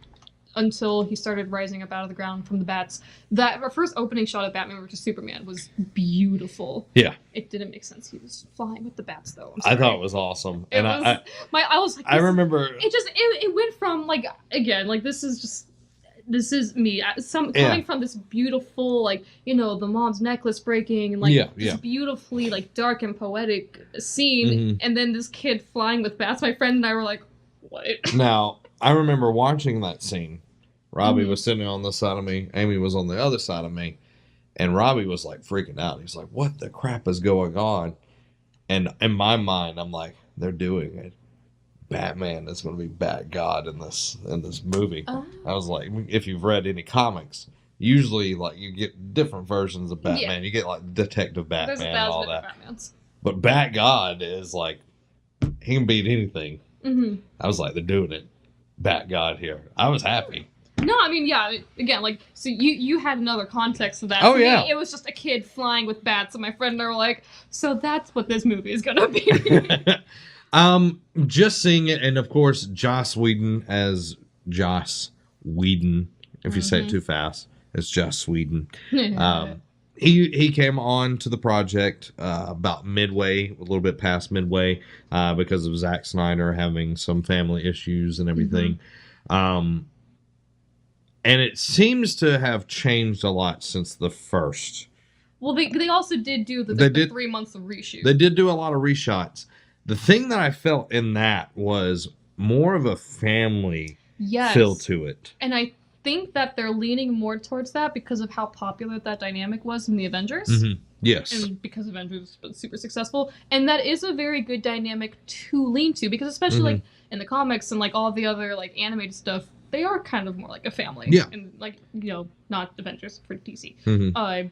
until he started rising up out of the ground from the bats. That our first opening shot of Batman vs Superman was beautiful. Yeah. It didn't make sense. He was flying with the bats, though. I thought it was awesome, It and was, I was like, I remember. It went from like, again, like this is me coming from this beautiful, like, you know, the mom's necklace breaking and like this beautifully like dark and poetic scene, and then this kid flying with bats. My friend and I were like, what? Now I remember watching that scene, Robbie was sitting on this side of me. Amy was on the other side of me. And Robbie was like freaking out. He's like, what the crap is going on? And in my mind, I'm like, they're doing it. Batman is going to be Bat God in this movie. Oh. I was like, if you've read any comics, usually like you get different versions of Batman. Yeah. You get like Detective There's Batman 1,000 and all different that. Batmans. But Bat God is like, he can beat anything. Mm-hmm. I was like, they're doing it. Bat God here. I was happy. No, I mean, yeah, again, like, so you had another context to that. Oh, To me, yeah. it was just a kid flying with bats, and my friend and I were like, so that's what this movie is gonna be. Just seeing it, and of course, Joss Whedon as Joss Whedon. If you say it too fast, it's Joss Whedon. He came on to the project about midway, a little bit past midway, because of Zack Snyder having some family issues and everything. And it seems to have changed a lot since the first. Well, they also did do the They did- 3 months of reshoot. They did do a lot of reshots. The thing that I felt in that was more of a family yes. feel to it. And I think that they're leaning more towards that because of how popular that dynamic was in the Avengers. Mm-hmm. Yes. And because Avengers was super successful. And that is a very good dynamic to lean to, because especially like in the comics and like all the other like animated stuff, they are kind of more like a family. Yeah. And like, you know, not Avengers for DC. Mhm.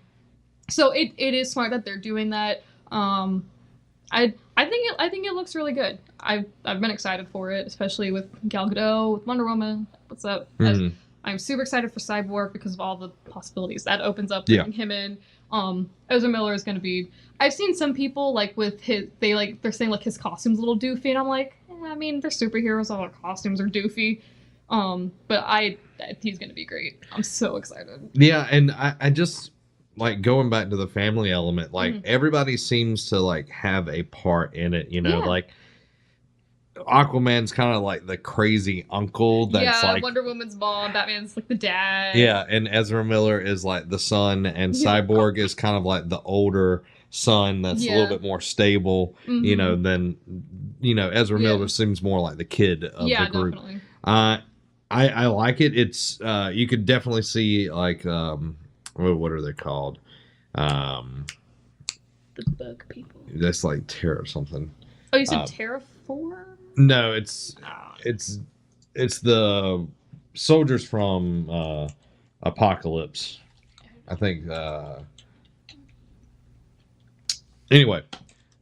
So it is smart that they're doing that. I think it looks really good. I've been excited for it, especially with Gal Gadot, with Wonder Woman. What's up? I'm super excited for Cyborg because of all the possibilities that opens up, bringing him in. Ezra Miller is going to be. I've seen some people like with his. They're saying like his costume's a little doofy, and I'm like, I mean, they're superheroes. All their costumes are doofy. But he's going to be great. I'm so excited. Yeah, and I just like going back to the family element. Like everybody seems to like have a part in it. You know, Yeah. like Aquaman's kind of like the crazy uncle that's yeah, like. Wonder Woman's mom, Batman's like the dad. Yeah, and Ezra Miller is like the son, and Cyborg is kind of like the older son that's a little bit more stable, you know, than, you know, Ezra Miller seems more like the kid of the group. Definitely. I like it. It's you could definitely see like what are they called? The bug people. That's like Terra something. Oh, you said Terraform? No, it's the soldiers from Apocalypse. I think. Anyway,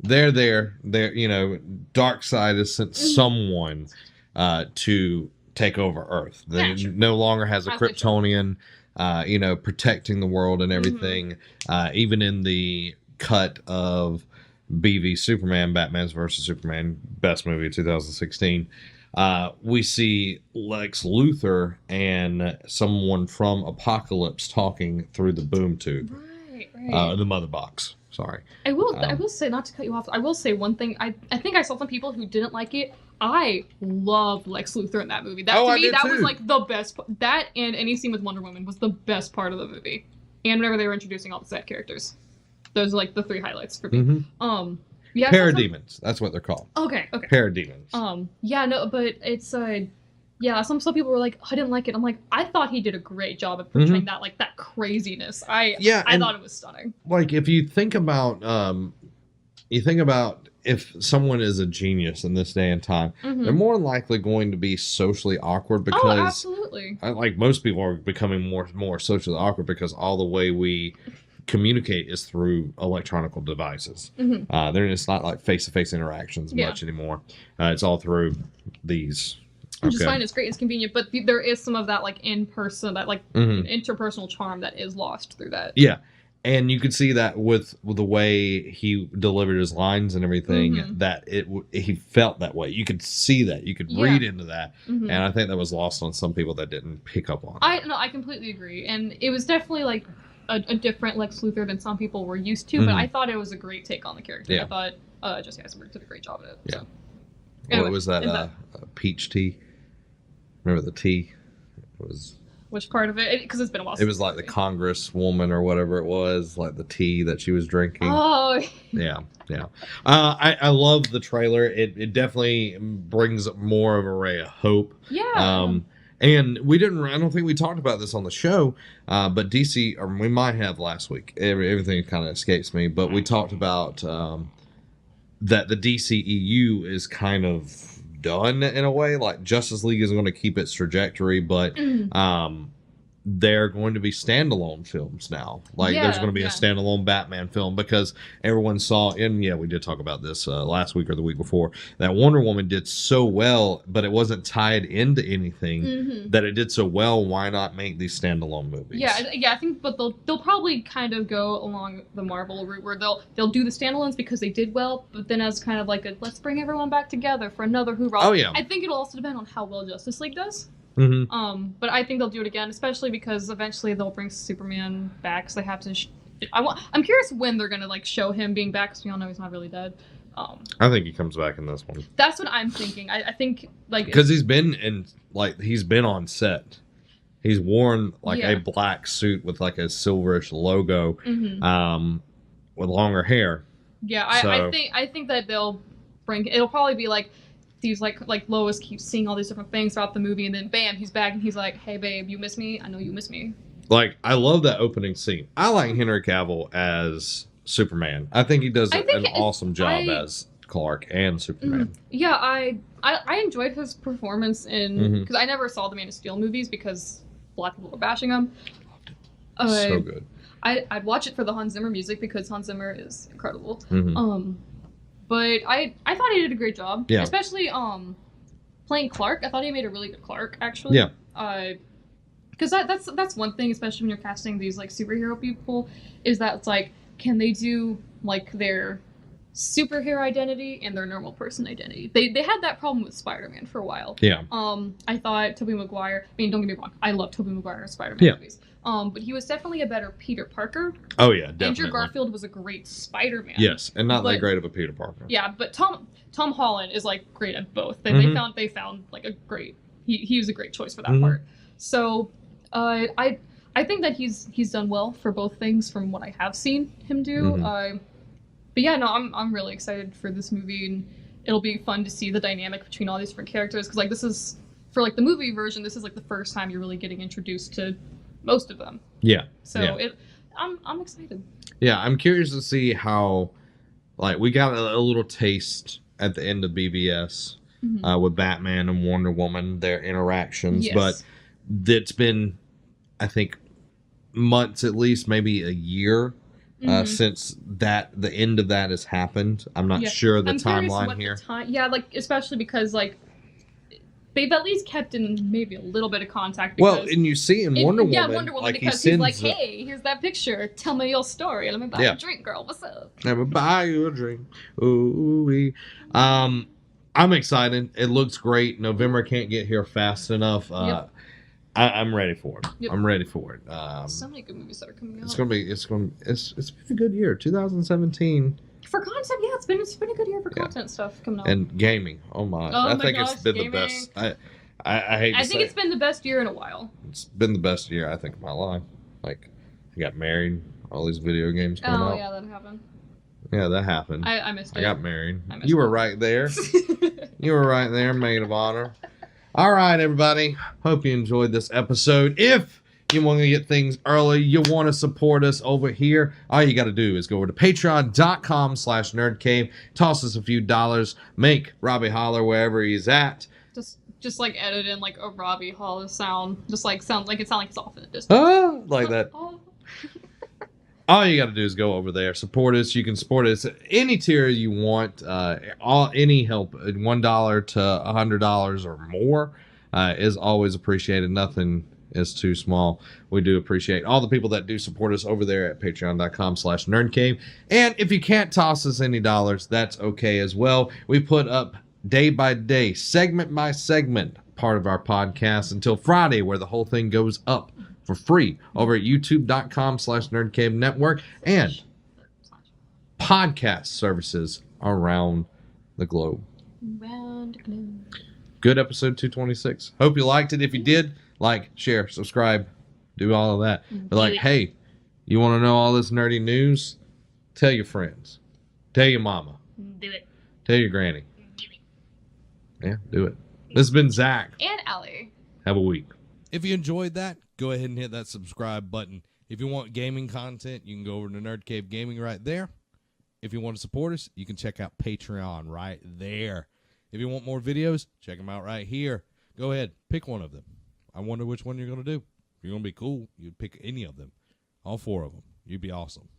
they're there. They're, you know, Darkseid has sent someone to take over Earth. They no longer has a Kryptonian, you know, protecting the world and everything. Even in the cut of BV Superman, Batman's versus Superman, best movie of 2016, we see Lex Luthor and someone from Apocalypse talking through the boom tube. Right. The mother box. Sorry. I will say, not to cut you off, I will say one thing. I think I saw some people who didn't like it. I loved Lex Luthor in that movie. That to me, that was like the best. That and any scene with Wonder Woman was the best part of the movie. And whenever they were introducing all the side characters, those are like the 3 highlights for me. Yeah, Parademons. That's what they're called. Okay. Parademons. Yeah, no, but it's yeah, some people were like, I didn't like it. I'm like, I thought he did a great job of portraying that, like, that craziness. I thought it was stunning. Like, if you think about if someone is a genius in this day and time, they're more likely going to be socially awkward because, absolutely. Like most people are becoming more socially awkward because all the way we communicate is through electronic devices. It's not like face-to-face interactions much anymore. It's all through these. Which is fine, it's great, it's convenient, but there is some of that, like, in-person, that, like, interpersonal charm that is lost through that. Yeah, and you could see that with the way he delivered his lines and everything, that he felt that way. You could see that. You could read into that, and I think that was lost on some people that didn't pick up on it. I completely agree, and it was definitely, like, a different Lex Luthor than some people were used to, but I thought it was a great take on the character. Yeah. I thought Jesse Eisenberg did a great job at it. Yeah. So. Anyway, what was that? Peach tea? Remember the tea? It was. Which part of it? Because it's been a while. It was like the Congresswoman or whatever it was, like the tea that she was drinking. Oh. Yeah. I love the trailer. It definitely brings more of a ray of hope. Yeah. And I don't think we talked about this on the show, but DC, or we might have last week. Everything kind of escapes me, but we talked about that the DCEU is kind of done in a way. Like Justice League is going to keep its trajectory, but they're going to be standalone films now. Like there's going to be a standalone Batman film because everyone saw, and we did talk about this last week or the week before, that Wonder Woman did so well, but it wasn't tied into anything that it did so well. Why not make these standalone movies? Yeah, I think, but they'll probably kind of go along the Marvel route where they'll do the standalones because they did well, but then as kind of like a let's bring everyone back together for another hoorah. Oh yeah. I think it'll also depend on how well Justice League does. Mm-hmm. But I think they'll do it again, especially because eventually they'll bring Superman back. So they have to. I'm curious when they're gonna like show him being back, because we all know he's not really dead. I think he comes back in this one. That's what I'm thinking. I think like because he's been on set. He's worn like a black suit with like a silverish logo, with longer hair. Yeah, I think that they'll bring. It'll probably be like. These like Lois keeps seeing all these different things throughout the movie, and then bam, he's back, and he's like, "Hey, babe, you miss me? I know you miss me." Like, I love that opening scene. I like Henry Cavill as Superman. I think he does an awesome job as Clark and Superman. Yeah, I enjoyed his performance in because I never saw the Man of Steel movies because black people were bashing him. So good. I'd watch it for the Hans Zimmer music because Hans Zimmer is incredible. But I thought he did a great job. Yeah. Especially playing Clark. I thought he made a really good Clark, actually. Yeah. Because that's one thing, especially when you're casting these like superhero people, is that it's like, can they do like their superhero identity and their normal person identity? They had that problem with Spider-Man for a while. Yeah. I thought Tobey Maguire. I mean, don't get me wrong, I love Tobey Maguire's Spider-Man movies. But he was definitely a better Peter Parker. Oh yeah, definitely. Andrew Garfield was a great Spider-Man. Yes, and not that great of a Peter Parker. Yeah, but Tom Holland is like great at both. They found like a great. He was a great choice for that part. So, I think that he's done well for both things from what I have seen him do. But yeah, no, I'm really excited for this movie, and it'll be fun to see the dynamic between all these different characters, because like this is for like the movie version. This is like the first time you're really getting introduced to most of them. Yeah. So I'm excited. Yeah, I'm curious to see how, like, we got a little taste at the end of BVS with Batman and Wonder Woman, their interactions, but it's been, I think, months at least, maybe a year since the end of that has happened. I'm not sure the timeline here. Like especially because like they've at least kept in maybe a little bit of contact. Because and you see in Wonder Woman. Yeah, Wonder Woman, like because he's like, hey, here's that picture. Tell me your story. Let me buy you a drink, girl. What's up? Let me buy you a drink. Ooh-wee. I'm excited. It looks great. November can't get here fast enough. I'm ready for it. I'm ready for it. So many good movies that are coming out. It's been a good year. 2017. For content, it's been a good year for content stuff coming out. And gaming. Oh my! I think it's been the best. I think it's been the best year in a while. It's been the best year I think of my life. Like, I got married. All these video games coming out. Oh yeah, that happened. Yeah, that happened. I missed it. I got married. You were right there. You were right there, maid of honor. All right, everybody. Hope you enjoyed this episode. If you want to get things early, you want to support us over here, all you got to do is go over to patreon.com/nerdcave, toss us a few dollars, make Robbie holler wherever he's at. Just like edit in like a Robbie holler sound. Just like sound like it's off in the distance. Like that. All you got to do is go over there, support us. You can support us at any tier you want. Any help, $1 to $100 or more, is always appreciated. Nothing is too small. We do appreciate all the people that do support us over there at patreon.com/nerdcave. And if you can't toss us any dollars, that's okay as well. We put up day by day, segment by segment, part of our podcast until Friday, where the whole thing goes up for free over at youtube.com/nerdcave network and podcast services around the globe. Good episode 226. Hope you liked it. If you did, like, share, subscribe, do all of that. But like, hey, you want to know all this nerdy news? Tell your friends. Tell your mama. Do it. Tell your granny. Do it. Yeah, do it. This has been Zach. And Allie. Have a week. If you enjoyed that, go ahead and hit that subscribe button. If you want gaming content, you can go over to Nerd Cave Gaming right there. If you want to support us, you can check out Patreon right there. If you want more videos, check them out right here. Go ahead, pick one of them. I wonder which one you're going to do. If you're going to be cool, you'd pick any of them. All 4 of them. You'd be awesome.